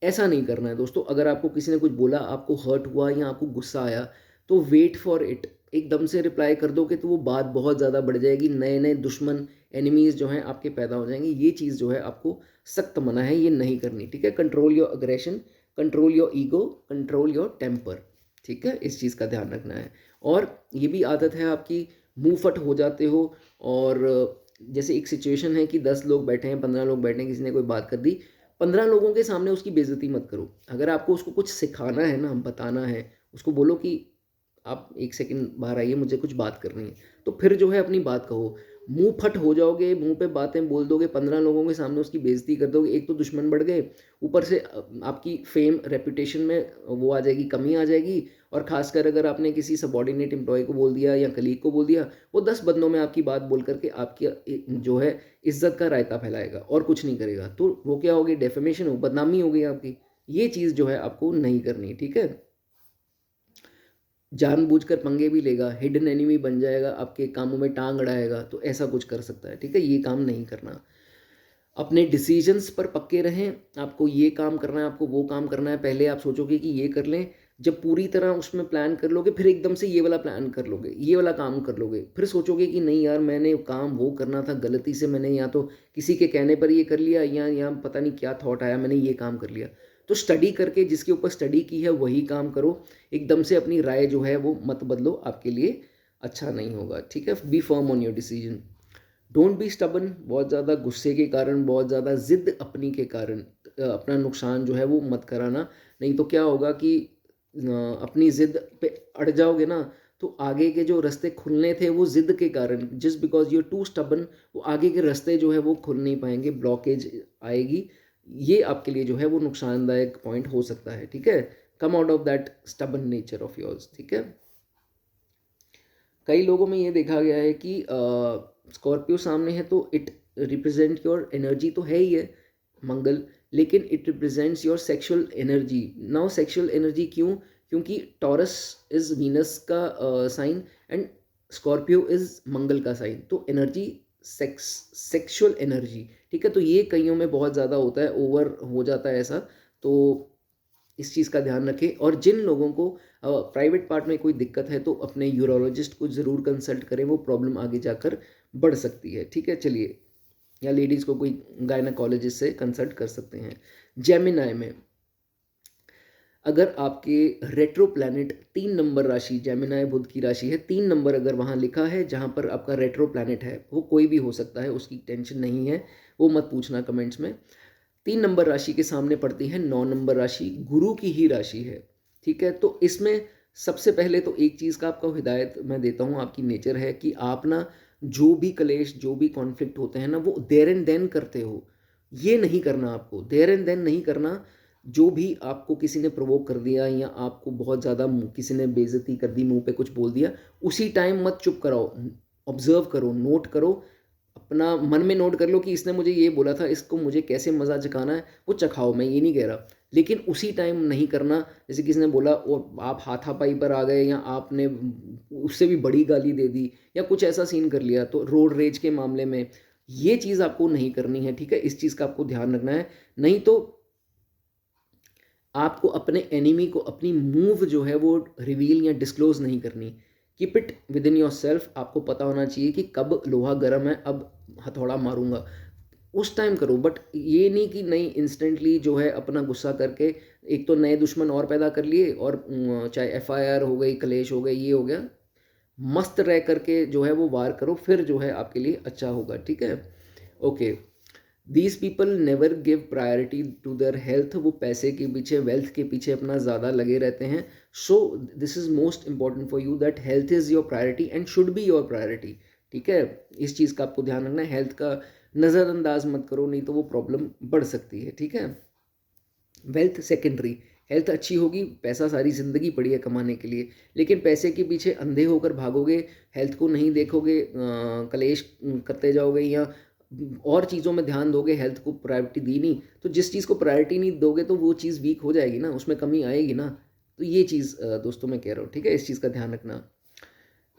ऐसा नहीं करना है दोस्तों। अगर आपको किसी ने कुछ बोला, आपको हर्ट हुआ या आपको गुस्सा आया, तो वेट फॉर इट, एकदम से रिप्लाई कर दोगे तो वो बात बहुत ज़्यादा बढ़ जाएगी, नए नए दुश्मन, एनिमीज़ जो हैं आपके पैदा हो जाएंगे। ये चीज़ जो है आपको सख्त मना है, ये नहीं करनी, ठीक है। Control your aggression, control your ego, control your temper, ठीक है, इस चीज़ का ध्यान रखना है। और ये भी आदत है आपकी, मुंह फट हो जाते हो, और जैसे एक सिचुएशन है कि 10 लोग बैठे हैं, 15 लोग बैठे हैं, किसी ने कोई बात कर दी, 15 लोगों के सामने उसकी बेइज्जती मत करो। अगर आपको उसको कुछ सिखाना है ना, बताना है, उसको बोलो कि आप 1 सेकंड बाहर आइए, मुझे कुछ बात करनी है। तो फिर जो है अपनी बात कहो। मुँह फट हो जाओगे, मुँह पे बातें बोल दोगे, 15 लोगों के सामने उसकी बेइज्जती कर दोगे, एक तो दुश्मन बढ़ गए, ऊपर से आपकी फेम, रेपुटेशन में वो आ जाएगी, कमी आ जाएगी। और ख़ासकर अगर आपने किसी सबॉर्डिनेट एम्प्लॉय को बोल दिया या कलीग को बोल दिया, वो 10 बंदों में आपकी बात बोल करके आपकी जो है इज़्ज़त का रायता फैलाएगा और कुछ नहीं करेगा। तो वो क्या होगी? डेफेमेशन हो, बदनामी हो गई आपकी। ये चीज़ जो है आपको नहीं करनी, ठीक है। जानबूझकर पंगे भी लेगा, हिडन एनिमी बन जाएगा, आपके कामों में टांग अड़ाएगा, तो ऐसा कुछ कर सकता है, ठीक है। ये काम नहीं करना। अपने डिसीजंस पर पक्के रहें। आपको ये काम करना है, आपको वो काम करना है, पहले आप सोचोगे कि ये कर लें। जब पूरी तरह उसमें प्लान कर लोगे, फिर एकदम से ये वाला प्लान कर लोगे, ये वाला काम कर लोगे, फिर सोचोगे कि नहीं यार, मैंने काम वो करना था, गलती से मैंने या तो किसी के कहने पर ये कर लिया, या पता नहीं क्या थॉट आया, मैंने ये काम कर लिया। तो स्टडी करके, जिसके ऊपर स्टडी की है वही काम करो। एकदम से अपनी राय जो है वो मत बदलो, आपके लिए अच्छा नहीं होगा, ठीक है। Be firm on your decision, don't be stubborn. बहुत ज़्यादा गुस्से के कारण, बहुत ज़्यादा ज़िद अपनी के कारण अपना नुकसान जो है वो मत कराना। नहीं तो क्या होगा कि अपनी ज़िद पे अड़ जाओगे ना, तो आगे के जो रास्ते खुलने थे वो ज़िद के कारण, just because you are too stubborn, वो आगे के रास्ते जो है वो खुल नहीं पाएंगे, ब्लॉकेज आएगी। ये आपके लिए जो है वो नुकसानदायक पॉइंट हो सकता है, ठीक है। Come out of that stubborn nature of yours, ठीक है। कई लोगों में ये देखा गया है कि स्कॉर्पियो सामने है तो इट रिप्रेजेंट योर एनर्जी तो है ही है, मंगल, लेकिन it represents your sexual energy. Now sexual energy क्यों? क्योंकि टॉरस इज वीनस का साइन एंड स्कॉर्पियो इज मंगल का साइन, तो एनर्जी सेक्स, सेक्सुअल एनर्जी, ठीक है। तो ये कईयों में बहुत ज़्यादा होता है, ओवर हो जाता है ऐसा, तो इस चीज़ का ध्यान रखें। और जिन लोगों को प्राइवेट पार्ट में कोई दिक्कत है तो अपने यूरोलॉजिस्ट को ज़रूर कंसल्ट करें, वो प्रॉब्लम आगे जाकर बढ़ सकती है, ठीक है। चलिए, या लेडीज़ को कोई गायनाकोलॉजिस्ट से कंसल्ट कर सकते हैं। जेमिनाई में अगर आपके रेट्रो प्लैनेट 3 नंबर राशि, जेमिनाई बुध की राशि है, 3 नंबर अगर वहाँ लिखा है जहाँ पर आपका रेट्रो प्लैनेट है, वो कोई भी हो सकता है, उसकी टेंशन नहीं है, वो मत पूछना कमेंट्स में। 3 नंबर राशि के सामने पड़ती है 9 नंबर राशि, गुरु की ही राशि है, ठीक है। तो इसमें सबसे पहले तो एक चीज़ का आपको हिदायत मैं देता हूँ, आपकी नेचर है कि आप ना जो भी कलेश, जो भी कॉन्फ्लिक्ट होते हैं ना, वो देर एंड देन करते हो। ये नहीं करना आपको, देर एंड देन नहीं करना। जो भी आपको किसी ने प्रोवोक कर दिया या आपको बहुत ज़्यादा किसी ने बेइज्जती कर दी, मुंह पे कुछ बोल दिया, उसी टाइम मत चुप कराओ, ऑब्जर्व करो, नोट करो, अपना मन में नोट कर लो कि इसने मुझे ये बोला था, इसको मुझे कैसे मज़ा चखाना है वो चखाओ, मैं ये नहीं कह रहा, लेकिन उसी टाइम नहीं करना। जैसे किसी ने बोला और आप हाथापाई पर आ गए, या आपने उससे भी बड़ी गाली दे दी, या कुछ ऐसा सीन कर लिया, तो रोड रेज के मामले में ये चीज़ आपको नहीं करनी है, ठीक है। इस चीज़ का आपको ध्यान रखना है। नहीं तो आपको अपने एनिमी को अपनी मूव जो है वो रिवील या डिस्क्लोज नहीं करनी। Keep it with in your self. आपको पता होना चाहिए कि कब लोहा गर्म है, अब हथौड़ा मारूंगा, उस टाइम करो। बट ये नहीं कि नहीं इंस्टेंटली जो है अपना गुस्सा करके एक तो नए दुश्मन और पैदा कर लिए, और चाहे एफआईआर हो गई, कलेश हो गए, ये हो गया, मस्त रह करके जो है वो वार करो, फिर जो है आपके लिए अच्छा होगा, ठीक है। Okay, these people never give priority to their health. वो पैसे के पीछे, वेल्थ के पीछे अपना ज़्यादा लगे रहते हैं। So this is most important for you that health is your priority and should be your priority, ठीक है। इस चीज़ का आपको ध्यान रखना है, हेल्थ का नज़रअंदाज मत करो, नहीं तो वो प्रॉब्लम बढ़ सकती है, ठीक है। वेल्थ सेकेंडरी, हेल्थ अच्छी होगी, पैसा सारी ज़िंदगी पड़ी है कमाने के लिए, लेकिन पैसे के पीछे अंधे होकर भागोगे, हेल्थ को नहीं देखोगे, कलेश करते जाओगे, या और चीज़ों में ध्यान दोगे, हेल्थ को प्रायोरिटी दी नहीं, तो जिस चीज़ को प्रायोरिटी नहीं दोगे तो वो चीज़ वीक हो जाएगी ना, उसमें कमी आएगी ना। तो ये चीज़ दोस्तों मैं कह रहा हूँ, ठीक है, इस चीज़ का ध्यान रखना।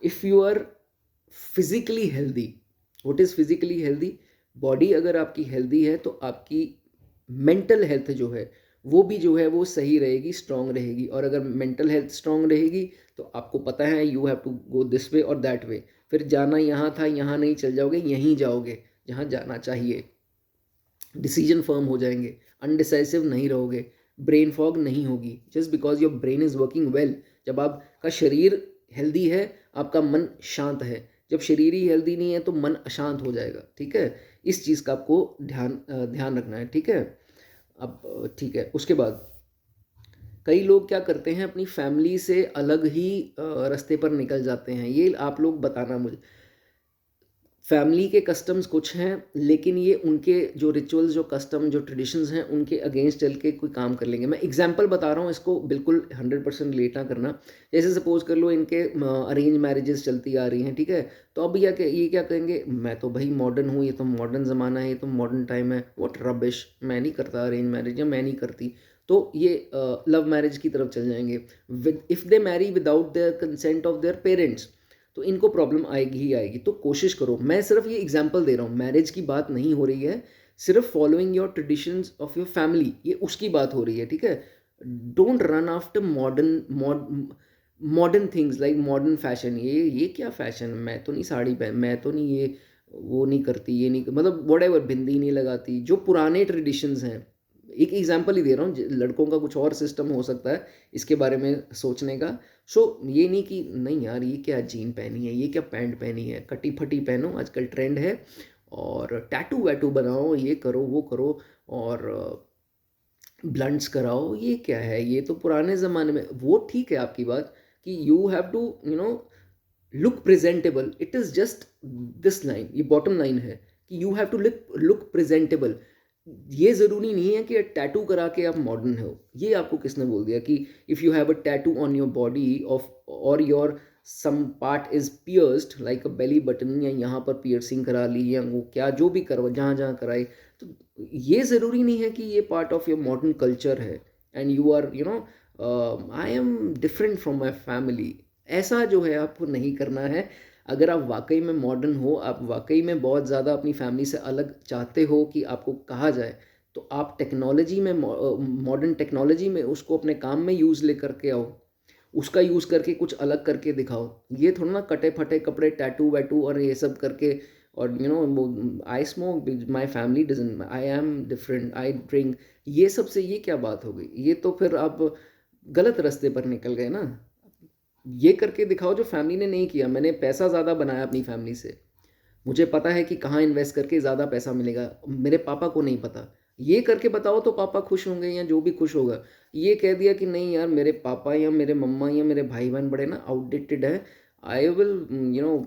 If you are physically healthy, what is physically healthy? Body अगर आपकी हेल्दी है तो आपकी मेंटल हेल्थ जो है वो भी जो है वो सही रहेगी, स्ट्रांग रहेगी। और अगर मेंटल हेल्थ स्ट्रांग रहेगी तो आपको पता है you have to go this way और दैट वे, फिर जाना यहाँ था, यहाँ नहीं चल जाओगे, यहीं जाओगे जहाँ जाना चाहिए। डिसीजन फर्म हो जाएंगे, अनडिसाइसिव नहीं रहोगे, ब्रेन फॉग नहीं होगी, just because your brain is working well. जब आपका शरीर हेल्दी है, आपका मन शांत है। जब शरीर ही हेल्दी नहीं है तो मन अशांत हो जाएगा, ठीक है। इस चीज़ का आपको ध्यान रखना है, ठीक है। अब ठीक है, उसके बाद कई लोग क्या करते हैं, अपनी फैमिली से अलग ही रास्ते पर निकल जाते हैं। ये आप लोग बताना मुझे, फैमिली के कस्टम्स कुछ हैं, लेकिन ये उनके जो रिचुअल्स, जो कस्टम, जो ट्रेडिशंस हैं, उनके अगेंस्ट चल के कोई काम कर लेंगे। मैं एग्जांपल बता रहा हूँ, इसको बिल्कुल 100% रिलेट ना करना। जैसे सपोज कर लो इनके अरेंज मैरिजेस चलती आ रही हैं, ठीक है। तो अब ये क्या कहेंगे, मैं तो भाई मॉडर्न हूँ, ये तो मॉडर्न ज़माना है, ये तो मॉडर्न टाइम है, व्हाट रबिश, मैं नहीं करता अरेंज मैरिज, या मैं नहीं करती। तो ये लव मैरिज की तरफ चल जाएंगे। With if they marry without the consent of their parents, तो इनको प्रॉब्लम आएगी ही आएगी। तो कोशिश करो, मैं सिर्फ ये एग्जांपल दे रहा हूँ, मैरिज की बात नहीं हो रही है, सिर्फ following your traditions of your family, ये उसकी बात हो रही है, ठीक है। Don't run after modern things like modern fashion. ये क्या फैशन, मैं तो नहीं साड़ी पहन, मैं तो नहीं ये वो नहीं करती, ये नहीं मतलब वट एवर, बिंदी नहीं लगाती, जो पुराने ट्रेडिशंस हैं, एक एग्जांपल ही दे रहा हूँ, लड़कों का कुछ और सिस्टम हो सकता है इसके बारे में सोचने का। सो ये नहीं कि नहीं यार ये क्या जीन पहनी है, ये क्या पैंट पहनी है, कटी फटी पहनो, आजकल ट्रेंड है, और टैटू वैटू बनाओ, ये करो वो करो, और ब्लंट्स कराओ, ये क्या है, ये तो पुराने ज़माने में। वो ठीक है आपकी बात कि you have to look presentable, it is just this line, ये बॉटम लाइन है कि you have to look presentable. ये ज़रूरी नहीं है कि टैटू करा के आप मॉडर्न हो। ये आपको किसने बोल दिया कि if you have a tattoo on your body off और your some part is pierced like a belly button, या यहाँ पर पियर्सिंग करा ली, या वो क्या जो भी करवा जहाँ जहाँ कराई, तो ये ज़रूरी नहीं है कि ये part of your modern culture है। And you are I am different from my family, ऐसा जो है आपको नहीं करना है। अगर आप वाकई में मॉडर्न हो, आप वाकई में बहुत ज़्यादा अपनी फैमिली से अलग चाहते हो कि आपको कहा जाए, तो आप टेक्नोलॉजी में मॉडर्न टेक्नोलॉजी में उसको अपने काम में यूज़ ले करके आओ, उसका यूज़ करके कुछ अलग करके दिखाओ। ये थोड़ा ना कटे फटे कपड़े, टैटू वैटू और ये सब करके, और I smoke, my family doesn't, I am different, I drink, ये सब से ये क्या बात हो गई? ये तो फिर आप गलत रास्ते पर निकल गए ना। ये करके दिखाओ जो फैमिली ने नहीं किया। मैंने पैसा ज़्यादा बनाया अपनी फैमिली से, मुझे पता है कि कहाँ इन्वेस्ट करके ज़्यादा पैसा मिलेगा, मेरे पापा को नहीं पता। ये करके बताओ तो पापा खुश होंगे या जो भी खुश होगा। ये कह दिया कि नहीं यार मेरे पापा या मेरे मम्मा या मेरे भाई बहन बड़े ना आउटडेटेड है, I will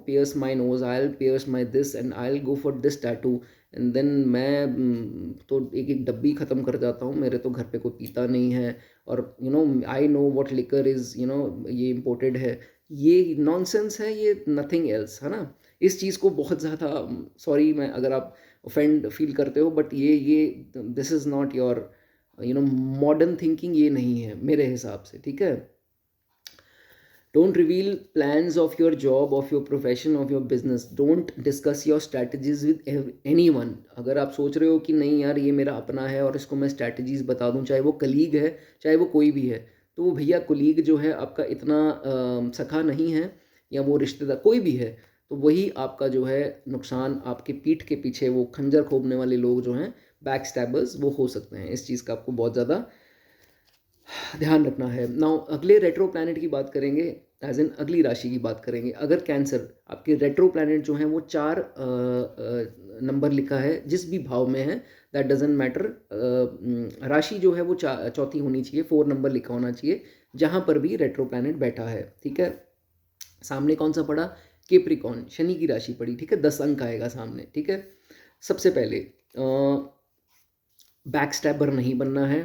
pierce my nose, I will pierce my this and I will go for this tattoo, and then मैं तो एक एक डब्बी ख़त्म कर जाता हूँ, मेरे तो घर पे कोई पीता नहीं है, और I know what liquor is, ये इम्पोर्टेड है। ये नॉनसेंस है, ये नथिंग एल्स है ना। इस चीज़ को बहुत ज़्यादा, सॉरी मैं अगर आप ऑफेंड फील करते हो, बट ये this is not your modern thinking, ये नहीं है मेरे हिसाब से, ठीक है। Don't reveal plans of your job, of your profession, of your business, don't discuss your strategies with anyone. अगर आप सोच रहे हो कि नहीं यार ये मेरा अपना है और इसको मैं स्ट्रैटेजीज बता दूं, चाहे वो कलीग है चाहे वो कोई भी है, तो वो भैया कुलीग जो है आपका इतना सखा नहीं है, या वो रिश्तेदार कोई भी है, तो वही आपका जो है नुकसान, आपके पीठ के पीछे वो खंजर खोपने वाले लोग जो हैं, बैक स्टैबर्स, वो हो सकते हैं। इस चीज़ का आपको बहुत ज़्यादा ध्यान रखना है। नाउ अगले रेट्रो प्लैनेट की बात करेंगे, एज इन अगली राशि की बात करेंगे। अगर कैंसर, आपके रेट्रो प्लैनेट जो हैं वो 4 नंबर लिखा है जिस भी भाव में है, दैट डजेंट मैटर। राशि जो है वो चौथी होनी चाहिए, 4 नंबर लिखा होना चाहिए जहाँ पर भी रेट्रो प्लैनेट बैठा है, ठीक है। सामने कौन सा पड़ा? केप्रिकॉन, शनि की राशि पड़ी, ठीक है, 10 अंक आएगा सामने, ठीक है। सबसे पहले बैक स्टैबर नहीं बनना है,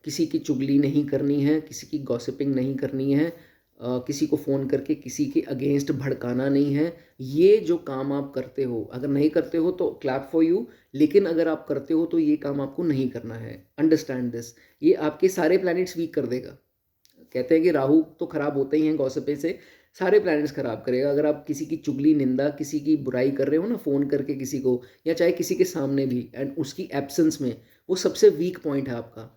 किसी की चुगली नहीं करनी है, किसी की गॉसिपिंग नहीं करनी है, किसी को फ़ोन करके किसी के अगेंस्ट भड़काना नहीं है। ये जो काम आप करते हो, अगर नहीं करते हो तो क्लैप फॉर यू, लेकिन अगर आप करते हो तो ये काम आपको नहीं करना है। Understand this. ये आपके सारे प्लैनेट्स वीक कर देगा। कहते हैं कि राहु तो खराब होते ही हैं गॉसिपिंग से, सारे प्लैनेट्स खराब करेगा। अगर आप किसी की चुगली, निंदा, किसी की बुराई कर रहे हो ना फ़ोन करके किसी को, या चाहे किसी के सामने भी, एंड उसकी एब्सेंस में, वो सबसे वीक पॉइंट है आपका।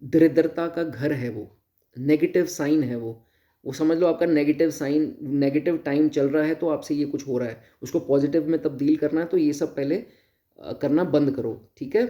दरिद्रता का घर है वो, नेगेटिव साइन है वो समझ लो आपका नेगेटिव साइन, नेगेटिव टाइम चल रहा है तो आपसे ये कुछ हो रहा है, उसको पॉजिटिव में तब्दील करना है, तो ये सब पहले करना बंद करो, ठीक है।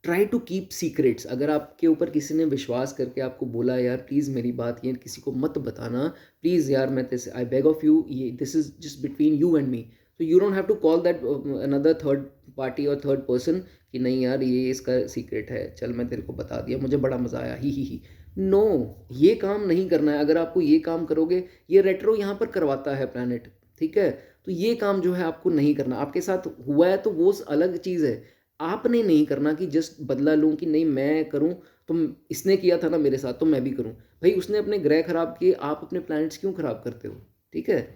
Try to keep secrets. अगर आपके ऊपर किसी ने विश्वास करके आपको बोला यार प्लीज़ मेरी बात ये किसी को मत बताना, प्लीज़ यार मैं तेरे से, आई बेग ऑफ यू, ये this is just between you and me, तो you don't have to call that another third party और थर्ड पर्सन कि नहीं यार ये इसका सीक्रेट है, चल मैं तेरे को बता दिया, मुझे बड़ा मज़ा आया, ही। नो, ये काम नहीं करना है। अगर आपको ये काम करोगे, ये रेट्रो यहाँ पर करवाता है प्लैनेट, ठीक है, तो ये काम जो है आपको नहीं करना। आपके साथ हुआ है तो वो अलग चीज़ है, आपने नहीं करना कि जस्ट बदला लूँ कि नहीं मैं करूँ, तो इसने किया था ना मेरे साथ तो मैं भी करूँ। भाई उसने अपने ग्रह खराब किए, आप अपने प्लैनेट्स क्यों खराब करते हो, ठीक है।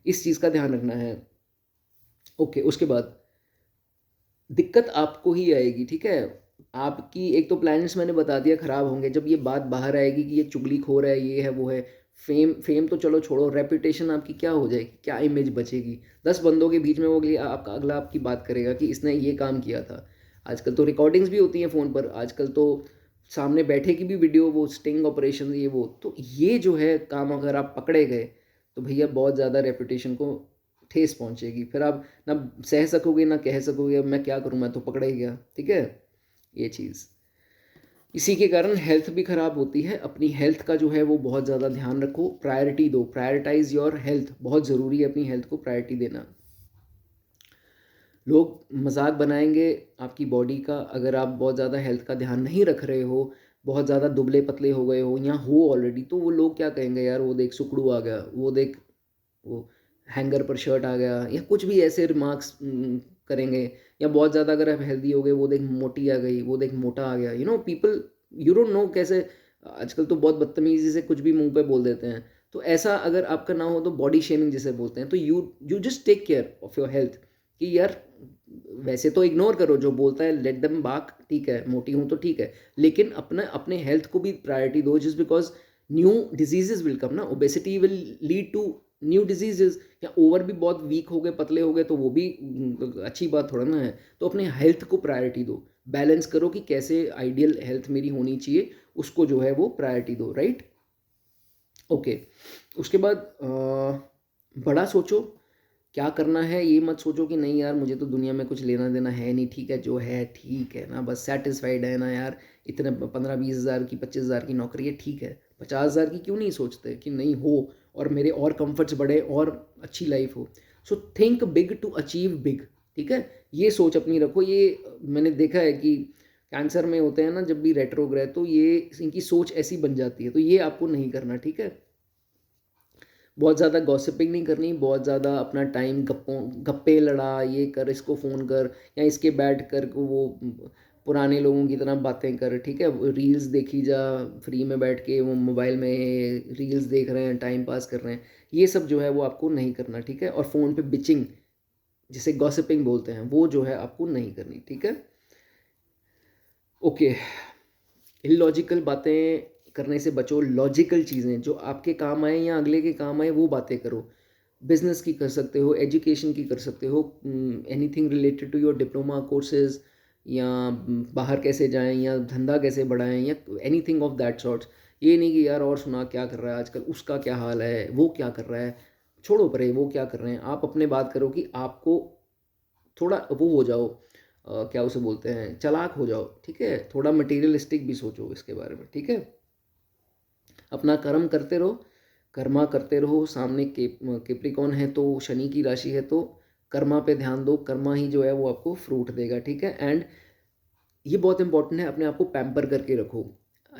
इस चीज़ का ध्यान रखना है। ओके, उसके बाद दिक्कत आपको ही आएगी, ठीक है। आपकी एक तो प्लैनेट्स मैंने बता दिया खराब होंगे, जब ये बात बाहर आएगी कि ये चुगलीखोर है, ये है वो है, फेम फेम तो चलो छोड़ो, रेपुटेशन आपकी क्या हो जाएगी, क्या इमेज बचेगी? 10 बंदों के बीच में वो अगला आपकी बात करेगा कि इसने ये काम किया था। आजकल तो रिकॉर्डिंग्स भी होती हैं फ़ोन पर, आजकल तो सामने बैठे की भी वीडियो, वो स्टिंग ऑपरेशन, ये वो, तो ये जो है काम अगर आप पकड़े गए तो भैया बहुत ज़्यादा रेपुटेशन को ठेस पहुंचेगी। फिर आप ना सह सकोगे ना कह सकोगे, अब मैं क्या करूं, मैं तो पकड़ा ही गया, ठीक है। ये चीज़, इसी के कारण हेल्थ भी ख़राब होती है। अपनी हेल्थ का जो है वो बहुत ज़्यादा ध्यान रखो, प्रायोरिटी दो, प्रायोरिटाइज़ योर हेल्थ, बहुत ज़रूरी है अपनी हेल्थ को प्रायोरिटी देना। लोग मजाक बनाएंगे आपकी बॉडी का, अगर आप बहुत ज़्यादा हेल्थ का ध्यान नहीं रख रहे हो, बहुत ज़्यादा दुबले पतले हो गए हो या हो ऑलरेडी, तो वो लोग क्या कहेंगे, यार वो देख सुकड़ू आ गया, वो देख वो हैंगर पर शर्ट आ गया, या कुछ भी ऐसे रिमार्क्स करेंगे। या बहुत ज़्यादा अगर आप हेल्दी हो गए, वो देख मोटी आ गई, वो देख मोटा आ गया, पीपल, यू डोंट नो कैसे आजकल तो बहुत बदतमीजी से कुछ भी मुंह पे बोल देते हैं। तो ऐसा अगर आपका ना हो तो बॉडी शेमिंग जिसे बोलते हैं, तो you you just take care of your health, कि यार वैसे तो इग्नोर करो जो बोलता है, लेट देम बाक, ठीक है मोटी हूँ तो ठीक है, लेकिन अपने अपने हेल्थ को भी प्रायोरिटी दो, just because new diseases will come ना, obesity will lead to new diseases. या ओवर भी बहुत वीक हो गए, पतले हो गए, तो वो भी अच्छी बात थोड़ा ना है। तो अपने हेल्थ को प्रायोरिटी दो, बैलेंस करो कि कैसे आइडियल हेल्थ मेरी होनी चाहिए, उसको जो है वो प्रायोरिटी दो, राइट। ओके, उसके बाद बड़ा सोचो क्या करना है, ये मत सोचो कि नहीं यार मुझे तो दुनिया में कुछ लेना देना है नहीं, ठीक है जो है ठीक है ना, बस सेटिस्फाइड है ना यार, इतने 15-20 हज़ार की 25 हज़ार की नौकरी है, ठीक है, 50 हज़ार की क्यों नहीं सोचते कि नहीं हो, और मेरे और कंफर्ट्स बढ़े और अच्छी लाइफ हो। So think big to achieve big, ठीक है, ये सोच अपनी रखो। ये मैंने देखा है कि कैंसर में होते हैं ना जब भी रेट्रोग्रेड, तो ये इनकी सोच ऐसी बन जाती है, तो ये आपको नहीं करना, ठीक है। बहुत ज़्यादा गॉसिपिंग नहीं करनी, बहुत ज़्यादा अपना टाइम गप्पे लड़ा, ये कर, इसको फ़ोन कर, या इसके बैठ कर वो पुराने लोगों की तरह बातें कर, ठीक है, रील्स देखी जा, फ्री में बैठ के वो मोबाइल में रील्स देख रहे हैं, टाइम पास कर रहे हैं, ये सब जो है वो आपको नहीं करना, ठीक है। और फ़ोन पे बिचिंग, जिसे गॉसिपिंग बोलते हैं, वो जो है आपको नहीं करनी, ठीक है। ओके, इलॉजिकल बातें करने से बचो, लॉजिकल चीज़ें जो आपके काम आए या अगले के काम आए वो बातें करो। बिजनेस की कर सकते हो, एजुकेशन की कर सकते हो, anything related to your diploma courses, या बाहर कैसे जाएं, या धंधा कैसे बढ़ाएं, या एनीथिंग ऑफ दैट सॉर्ट्स। ये नहीं कि यार और सुना क्या कर रहा है आजकल, उसका क्या हाल है, वो क्या कर रहा है, छोड़ो परे वो क्या कर रहे हैं, आप अपने बात करो कि आपको थोड़ा वो हो जाओ, क्या उसे बोलते हैं, चालाक हो जाओ, ठीक है, थोड़ा मटेरियलिस्टिक भी सोचो इसके बारे में, ठीक है। अपना कर्म करते रहो, कर्मा करते रहो। सामने केप्रिकॉन है तो शनि की राशि है, तो कर्मा पे ध्यान दो, कर्मा ही जो है वो आपको फ्रूट देगा, ठीक है। एंड ये बहुत इंपॉर्टेंट है, अपने आप को पैम्पर करके रखो,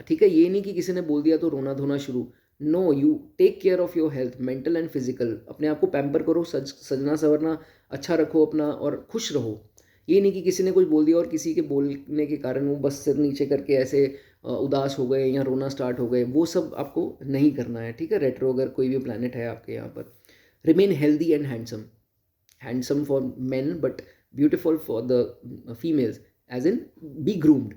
ठीक है। ये नहीं कि किसी ने बोल दिया तो रोना धोना शुरू, no, you take care of your health, mental and physical, अपने आप को पैम्पर करो, सजना संवरना अच्छा रखो अपना, और खुश रहो। ये नहीं कि किसी ने कुछ बोल दिया और किसी के बोलने के कारण वो बस सिर नीचे करके ऐसे उदास हो गए या रोना स्टार्ट हो गए, वो सब आपको नहीं करना है, ठीक है। रेट्रो अगर कोई भी प्लानट है आपके यहाँ पर, remain healthy and handsome, handsome for men but beautiful for the females, again be groomed,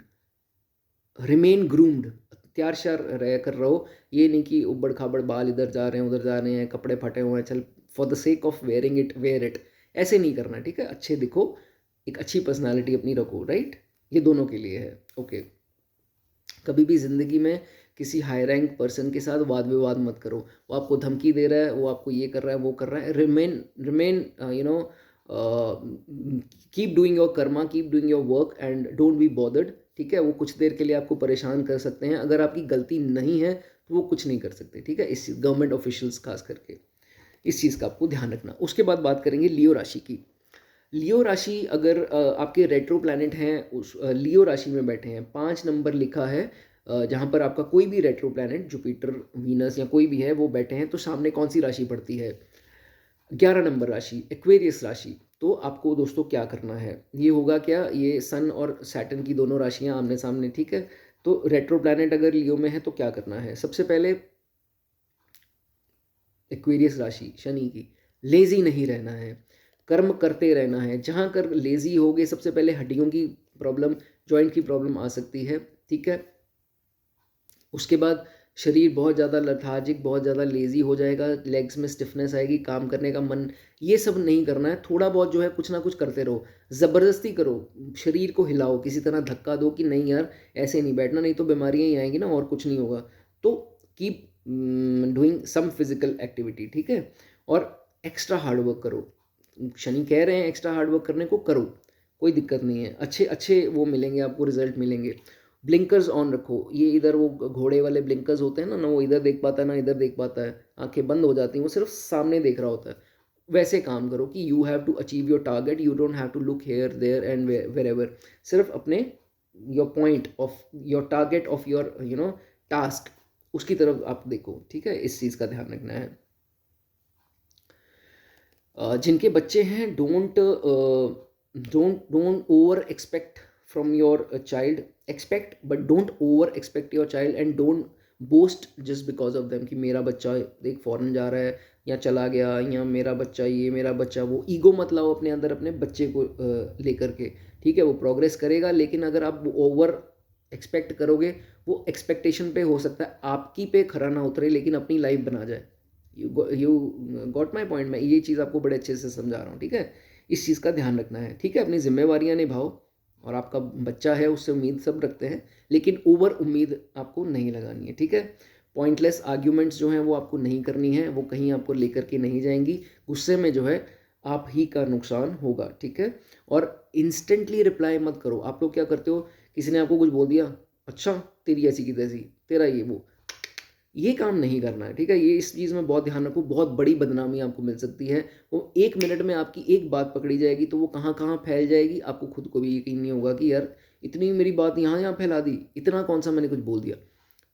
remain groomed, तैयार श्यार रह कर रहो। ये नहीं कि उबड़ खाबड़ बाल इधर जा रहे हैं उधर जा रहे हैं, कपड़े फटे हुए हैं, चल for the sake of wearing it wear it, ऐसे नहीं करना, ठीक है। अच्छे दिखो, एक अच्छी पर्सनालिटी अपनी रखो, राइट। ये दोनों के लिए है, ओके। कभी भी ज़िंदगी में किसी हाई रैंक पर्सन के साथ वाद विवाद मत करो, वो आपको धमकी दे रहा है, वो आपको ये कर रहा है वो कर रहा है, remain remain you know keep doing your Karma, keep doing your work and don't be bothered, ठीक है। वो कुछ देर के लिए आपको परेशान कर सकते हैं, अगर आपकी गलती नहीं है तो वो कुछ नहीं कर सकते, ठीक है। इस गवर्नमेंट ऑफिशियल्स खास करके इस चीज़ का आपको ध्यान रखना। उसके बाद बात करेंगे लियो राशि की। लियो राशि अगर आपके रेट्रो प्लैनेट हैं उस लियो राशि में बैठे हैं, 5 नंबर लिखा है, जहाँ पर आपका कोई भी रेट्रो प्लैनेट जुपिटर वीनस या कोई भी है वो बैठे हैं, तो सामने कौन सी राशि पड़ती है, 11 नंबर राशि, एक्वेरियस राशि। तो आपको दोस्तों क्या करना है, ये होगा क्या, ये सन और सैटर्न की दोनों राशियां आमने सामने, ठीक है। तो रेट्रो प्लैनेट अगर लियो में है तो क्या करना है, सबसे पहले एक्वेरियस राशि शनि की, लेजी नहीं रहना है, कर्म करते रहना है। जहाँ कर लेजी हो गए, सबसे पहले हड्डियों की प्रॉब्लम, जॉइंट की प्रॉब्लम आ सकती है, ठीक है। उसके बाद शरीर बहुत ज़्यादा लथार्जिक, बहुत ज़्यादा लेजी हो जाएगा, लेग्स में स्टिफनेस आएगी, काम करने का मन, ये सब नहीं करना है। थोड़ा बहुत जो है कुछ ना कुछ करते रहो, ज़बरदस्ती करो, शरीर को हिलाओ, किसी तरह धक्का दो कि नहीं यार ऐसे नहीं बैठना, नहीं तो बीमारियाँ ही आएंगी ना, और कुछ नहीं होगा। तो keep doing some physical activity, ठीक है। और एक्स्ट्रा हार्डवर्क करो, शनि कह रहे हैं एक्स्ट्रा हार्डवर्क करने को, करो, कोई दिक्कत नहीं है, अच्छे अच्छे वो मिलेंगे आपको, रिजल्ट मिलेंगे। ब्लिंकर्स ऑन रखो, ये इधर वो घोड़े वाले ब्लिंकर्स होते हैं ना, ना वो इधर देख पाता है ना इधर देख पाता है, आंखें बंद हो जाती हैं, वो सिर्फ सामने देख रहा होता है। वैसे काम करो कि you have to achieve your target, you don't have to look here there and wherever. सिर्फ अपने your point of your target of your task, उसकी तरफ आप देखो, ठीक है। इस चीज़ का ध्यान रखना है। जिनके बच्चे हैं, don't over expect from your child, expect but don't over expect your child and don't boast just because of them कि मेरा बच्चा देख फॉरेन जा रहा है या चला गया, या मेरा बच्चा ये, मेरा बच्चा वो। ईगो मत लाओ अपने अंदर अपने बच्चे को लेकर के, ठीक है। वो प्रोग्रेस करेगा, लेकिन अगर आप ओवर एक्सपेक्ट करोगे, वो एक्सपेक्टेशन पे हो सकता है आपकी पे खरा ना उतरे, लेकिन अपनी लाइफ बना जाए। You got my point. मैं ये चीज़ आपको बड़े अच्छे से समझा रहा हूँ, ठीक है। इस चीज़ का ध्यान रखना है, ठीक है। अपनी जिम्मेवारियाँ निभाओ, और आपका बच्चा है उससे उम्मीद सब रखते हैं, लेकिन ओवर उम्मीद आपको नहीं लगानी है, ठीक है। पॉइंटलेस आर्ग्यूमेंट्स जो हैं वो आपको नहीं करनी है, वो कहीं आपको लेकर के नहीं जाएंगी। गुस्से में जो है आप ही का नुकसान होगा, ठीक है। और इंस्टेंटली रिप्लाई मत करो। आप लोग क्या करते हो, किसी ने आपको कुछ बोल दिया, अच्छा तेरी ऐसी की तैसी, तेरा ये वो, ये काम नहीं करना है, ठीक है। ये इस चीज़ में बहुत ध्यान रखो, बहुत बड़ी बदनामी आपको मिल सकती है। वो 1 मिनट में आपकी एक बात पकड़ी जाएगी तो वो कहाँ कहाँ फैल जाएगी, आपको खुद को भी यकीन नहीं होगा कि यार इतनी मेरी बात यहाँ यहाँ फैला दी, इतना कौन सा मैंने कुछ बोल दिया।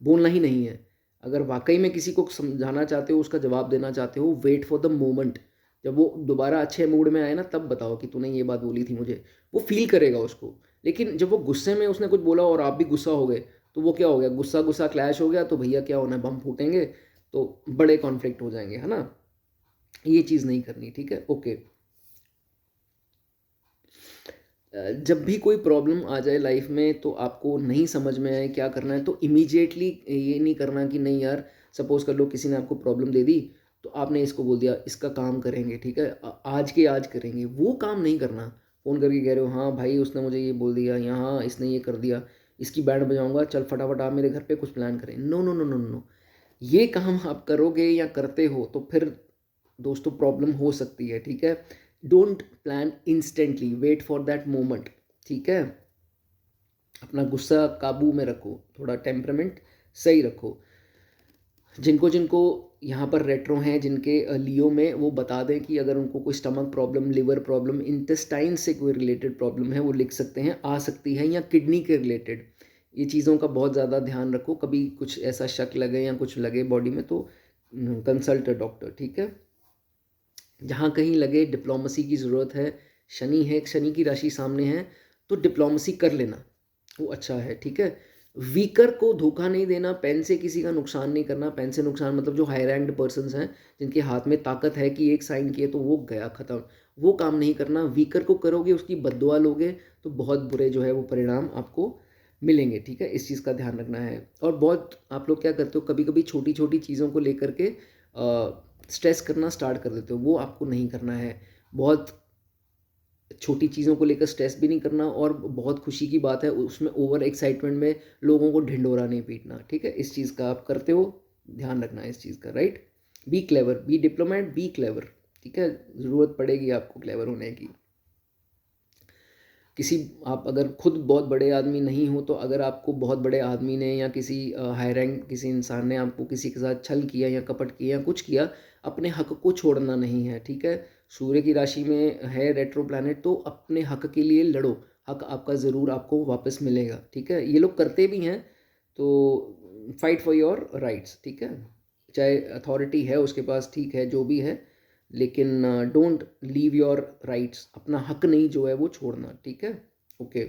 बोलना ही नहीं है। अगर वाकई में किसी को समझाना चाहते हो, उसका जवाब देना चाहते हो, वेट फॉर द मोमेंट। जब वो दोबारा अच्छे मूड में आए ना, तब बताओ कि तूने ये बात बोली थी मुझे। वो फील करेगा उसको। लेकिन जब वो गुस्से में उसने कुछ बोला और आप भी गुस्सा हो गए, तो वो क्या हो गया, गुस्सा गुस्सा क्लैश हो गया, तो भैया क्या होना है, बम फूटेंगे, तो बड़े कॉन्फ्लिक्ट हो जाएंगे, है ना। ये चीज़ नहीं करनी, ठीक है। ओके। जब भी कोई प्रॉब्लम आ जाए लाइफ में, तो आपको नहीं समझ में आए क्या करना है, तो इमीडिएटली ये नहीं करना कि नहीं यार, सपोज कर लो किसी ने आपको प्रॉब्लम दे दी, तो आपने इसको बोल दिया इसका काम करेंगे, ठीक है, आज के आज करेंगे। वो काम नहीं करना। फ़ोन करके कह रहे हो, हाँ भाई उसने मुझे ये बोल दिया, या हाँ इसने ये कर दिया, इसकी बैंड बजाऊंगा, चल फटाफट आप मेरे घर पे कुछ प्लान करें। No no no no no. ये काम आप करोगे या करते हो तो फिर दोस्तों प्रॉब्लम हो सकती है, ठीक है। Don't plan instantly, wait for that moment, ठीक है। अपना गुस्सा काबू में रखो, थोड़ा टेम्परामेंट सही रखो। जिनको जिनको यहाँ पर रेट्रो हैं, जिनके लियो में, वो बता दें कि अगर उनको कोई stomach problem, liver problem, intestine से कोई रिलेटेड प्रॉब्लम है, वो लिख सकते हैं, आ सकती है, या किडनी के रिलेटेड। ये चीज़ों का बहुत ज़्यादा ध्यान रखो। कभी कुछ ऐसा शक लगे या कुछ लगे बॉडी में, तो कंसल्ट डॉक्टर, ठीक है। जहाँ कहीं लगे डिप्लोमेसी की ज़रूरत है, शनि है, शनि की राशि सामने है, तो डिप्लोमेसी कर लेना, वो अच्छा है, ठीक है। वीकर को धोखा नहीं देना, पेन से किसी का नुकसान नहीं करना। पेन से नुकसान मतलब जो हाई रैंक्ड पर्सन्स हैं, जिनके हाथ में ताकत है कि एक साइन किए तो वो गया ख़त्म, वो काम नहीं करना। वीकर को करोगे, उसकी बद्दुआ लोगे, तो बहुत बुरे जो है वो परिणाम आपको मिलेंगे, ठीक है। इस चीज़ का ध्यान रखना है। और बहुत आप लोग क्या करते हो, कभी कभी छोटी छोटी चीज़ों को लेकर के स्ट्रेस करना स्टार्ट कर देते हो, वो आपको नहीं करना है। बहुत छोटी चीज़ों को लेकर स्ट्रेस भी नहीं करना, और बहुत खुशी की बात है उसमें ओवर एक्साइटमेंट में लोगों को ढिंढोरा नहीं पीटना, ठीक है। इस चीज़ का आप करते हो, ध्यान रखना है इस चीज़ का, right. Be clever, be diplomat, be clever, ठीक है। ज़रूरत पड़ेगी आपको क्लेवर होने की। किसी आप अगर खुद बहुत बड़े आदमी नहीं हो, तो अगर आपको बहुत बड़े आदमी ने या किसी हाई रैंक किसी इंसान ने आपको किसी के साथ छल किया या कपट किया या कुछ किया, अपने हक को छोड़ना नहीं है, ठीक है। सूर्य की राशि में है रेट्रो प्लैनेट, तो अपने हक के लिए लड़ो। हक आपका ज़रूर आपको वापस मिलेगा, ठीक है। ये लोग करते भी हैं, तो फाइट फॉर योर राइट्स, ठीक है। चाहे अथॉरिटी है उसके पास, ठीक है, जो भी है, लेकिन डोंट लीव योर राइट्स, अपना हक नहीं जो है वो छोड़ना, ठीक है। ओके।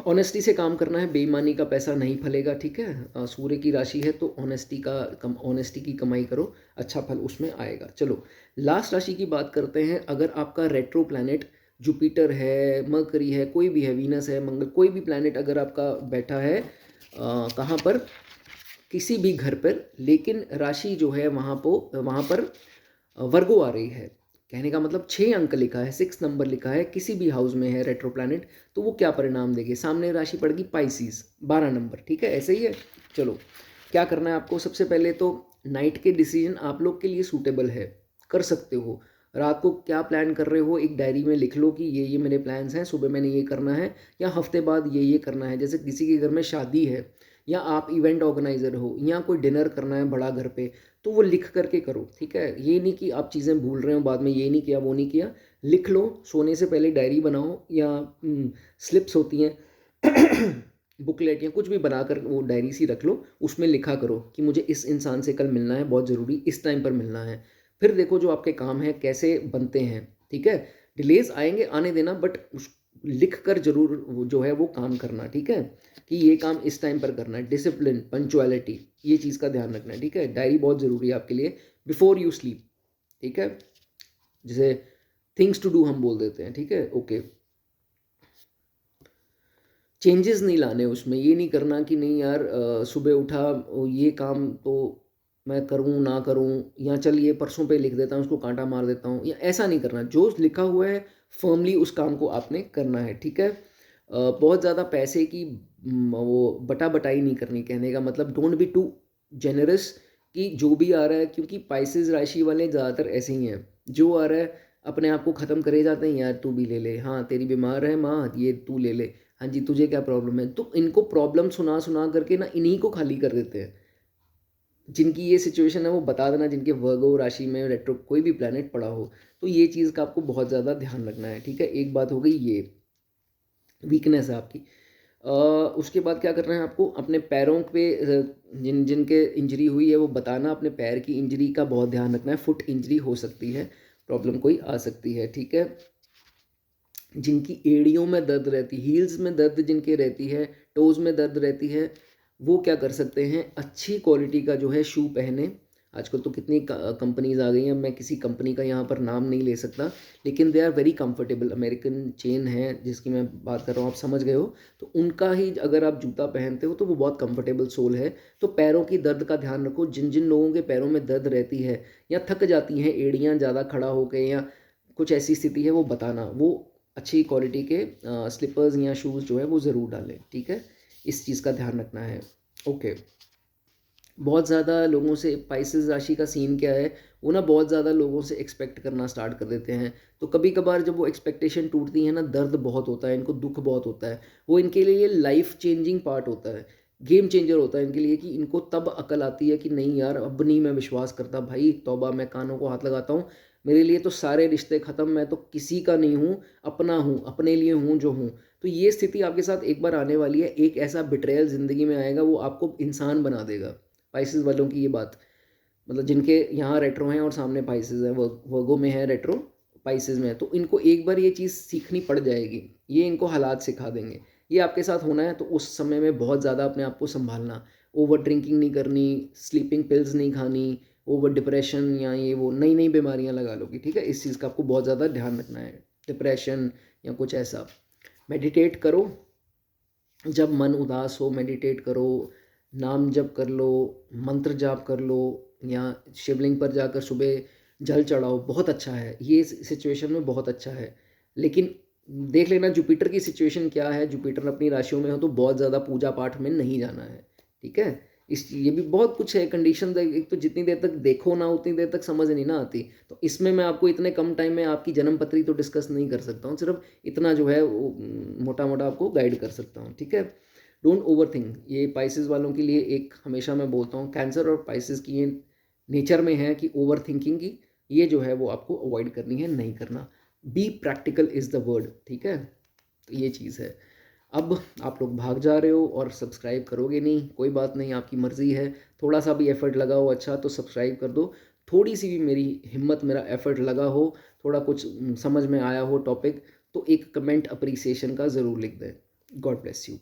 ऑनेस्टी से काम करना है, बेईमानी का पैसा नहीं फलेगा, ठीक है। सूर्य की राशि है तो ऑनेस्टी की कमाई करो, अच्छा फल उसमें आएगा। चलो लास्ट राशि की बात करते हैं। अगर आपका रेट्रो प्लैनेट जुपिटर है, मरकरी है, कोई भी है, वीनस है, मंगल, कोई भी प्लैनेट अगर आपका बैठा है कहाँ पर, किसी भी घर पर, लेकिन राशि जो है वहाँ पर वर्गो आ रही है, कहने का मतलब 6 अंक लिखा है, 6 नंबर लिखा है, किसी भी हाउस में है रेट्रो प्लैनेट, तो वो क्या परिणाम देगी, सामने राशि पड़ेगी पाइसिस, 12 नंबर, ठीक है। ऐसे ही है। चलो क्या करना है आपको, सबसे पहले तो नाइट के डिसीजन आप लोग के लिए सूटेबल है, कर सकते हो। रात को क्या प्लान कर रहे हो एक डायरी में लिख लो कि ये मेरे प्लान्स हैं, सुबह मैंने ये करना है या हफ्ते बाद ये करना है। जैसे किसी के घर में शादी है या आप इवेंट ऑर्गेनाइज़र हो या कोई डिनर करना है बड़ा घर पे, तो वो लिख करके करो, ठीक है। ये नहीं कि आप चीज़ें भूल रहे हो बाद में, ये नहीं किया वो नहीं किया। लिख लो, सोने से पहले डायरी बनाओ या स्लिप्स होती हैं बुकलेट या कुछ भी बनाकर वो डायरी सी रख लो, उसमें लिखा करो कि मुझे इस इंसान से कल मिलना है, बहुत ज़रूरी, इस टाइम पर मिलना है। फिर देखो जो आपके काम हैं कैसे बनते हैं, ठीक है। डिलेज आएंगे, आने देना, बट उस लिख कर जरूर जो है वो काम करना, ठीक है, कि ये काम इस टाइम पर करना है। डिसिप्लिन, पंचुअलिटी, ये चीज़ का ध्यान रखना है, ठीक है। डायरी बहुत ज़रूरी है आपके लिए बिफोर यू स्लीप, ठीक है। जैसे थिंग्स टू डू हम बोल देते हैं, ठीक है, ओके। चेंजेस नहीं लाने उसमें, ये नहीं करना कि नहीं यार सुबह उठा ये काम तो मैं करूँ ना करूँ, या चल ये परसों पे लिख देता हूँ, उसको कांटा मार देता हूँ, या ऐसा नहीं करना। जो लिखा हुआ है फर्मली उस काम को आपने करना है, ठीक है। बहुत ज़्यादा पैसे की वो बटा बटाई नहीं करनी, कहने का मतलब डोंट बी टू जेनरस कि जो भी आ रहा है, क्योंकि पाइसेस राशि वाले ज़्यादातर ऐसे ही हैं, जो आ रहा है अपने आप को ख़त्म करे जाते हैं। यार तू भी ले ले, हाँ तेरी बीमार है माँ, ये तू ले ले, हाँ जी तुझे क्या प्रॉब्लम है। तो इनको प्रॉब्लम सुना सुना करके ना इन्हीं को खाली कर देते हैं। जिनकी ये सिचुएशन है वो बता देना, जिनके वर्गो राशि में रेट्रो कोई भी प्लैनेट पड़ा हो, तो ये चीज़ का आपको बहुत ज़्यादा ध्यान रखना है, ठीक है। एक बात हो गई, ये वीकनेस है आपकी। उसके बाद क्या करना है आपको, अपने पैरों पे जिनके इंजरी हुई है वो बताना, अपने पैर की इंजरी का बहुत ध्यान रखना है। फुट इंजरी हो सकती है, प्रॉब्लम कोई आ सकती है, ठीक है। जिनकी एड़ियों में दर्द रहती, हील्स में दर्द जिनके रहती है, टोज़ में दर्द रहती है, वो क्या कर सकते हैं, अच्छी क्वालिटी का जो है शू पहने। आजकल तो कितनी कंपनीज आ गई हैं, मैं किसी कंपनी का यहाँ पर नाम नहीं ले सकता, लेकिन they are very comfortable. American chain है जिसकी मैं बात कर रहा हूँ, आप समझ गए हो। तो उनका ही अगर आप जूता पहनते हो तो वो बहुत कंफर्टेबल सोल है। तो पैरों की दर्द का ध्यान रखो, जिन जिन लोगों के पैरों में दर्द रहती है या थक जाती हैं एड़ियाँ ज़्यादा खड़ा होकर, या कुछ ऐसी स्थिति है, वो बताना। वो अच्छी क्वालिटी के स्लीपर्स या शूज़ जो है वो ज़रूर डालें, ठीक है। इस चीज़ का ध्यान रखना है, ओके। बहुत ज़्यादा लोगों से पाइसेस राशि का सीन क्या है, वो ना बहुत ज़्यादा लोगों से एक्सपेक्ट करना स्टार्ट कर देते हैं। तो कभी कभार जब वो एक्सपेक्टेशन टूटती है ना, दर्द बहुत होता है इनको, दुख बहुत होता है। वो इनके लिए लाइफ चेंजिंग पार्ट होता है, गेम चेंजर होता है इनके लिए, कि इनको तब अकल आती है कि नहीं यार अब नहीं मैं विश्वास करता, भाई तौबा, मैं कानों को हाथ लगाता हूँ, मेरे लिए तो सारे रिश्ते ख़त्म, मैं तो किसी का नहीं हूँ, अपना हूँ, अपने लिए हूँ जो हूँ। तो ये स्थिति आपके साथ एक बार आने वाली है, एक ऐसा बिट्रेयल ज़िंदगी में आएगा, वो आपको इंसान बना देगा। पाइसेस वालों की ये बात, मतलब जिनके यहाँ रेट्रो हैं और सामने पाइसेस हैं, वर्गो में है रेट्रो, पाइसेस में है, तो इनको एक बार ये चीज़ सीखनी पड़ जाएगी। ये इनको हालात सिखा देंगे, ये आपके साथ होना है। तो उस समय में बहुत ज़्यादा अपने आप को संभालना, ओवर ड्रिंकिंग नहीं करनी, स्लीपिंग पिल्स नहीं खानी, ओवर डिप्रेशन या ये वो नई नई बीमारियाँ लगा लोगी, ठीक है। इस चीज़ का आपको बहुत ज़्यादा ध्यान रखना है, डिप्रेशन या कुछ ऐसा। मेडिटेट करो, जब मन उदास हो मेडिटेट करो, नाम जप कर लो, मंत्र जाप कर लो, या शिवलिंग पर जाकर सुबह जल चढ़ाओ, बहुत अच्छा है ये सिचुएशन में, बहुत अच्छा है। लेकिन देख लेना जुपिटर की सिचुएशन क्या है, जुपिटर अपनी राशियों में हो तो बहुत ज़्यादा पूजा पाठ में नहीं जाना है, ठीक है। इस ये भी बहुत कुछ है कंडीशन, एक तो जितनी देर तक देखो ना उतनी देर तक समझ नहीं ना आती। तो इसमें मैं आपको इतने कम टाइम में आपकी जन्म पत्री तो डिस्कस नहीं कर सकता हूँ, सिर्फ इतना जो है वो मोटा मोटा आपको गाइड कर सकता हूँ, ठीक है। डोंट ओवर थिंक, ये पाइसेस वालों के लिए एक हमेशा मैं बोलता हूँ, कैंसर और पाइसेस की ये नेचर में है कि ओवर थिंकिंग की ये जो है वो आपको अवॉइड करनी है, नहीं करना। Be practical is the word, ठीक है। तो ये चीज़ है। अब आप लोग भाग जा रहे हो और सब्सक्राइब करोगे नहीं, कोई बात नहीं, आपकी मर्ज़ी है। थोड़ा सा भी एफ़र्ट लगा हो अच्छा तो सब्सक्राइब कर दो। थोड़ी सी भी मेरी हिम्मत, मेरा एफ़र्ट लगा हो, थोड़ा कुछ समझ में आया हो टॉपिक, तो एक कमेंट अप्रिसिएशन का ज़रूर लिख दें। God bless you.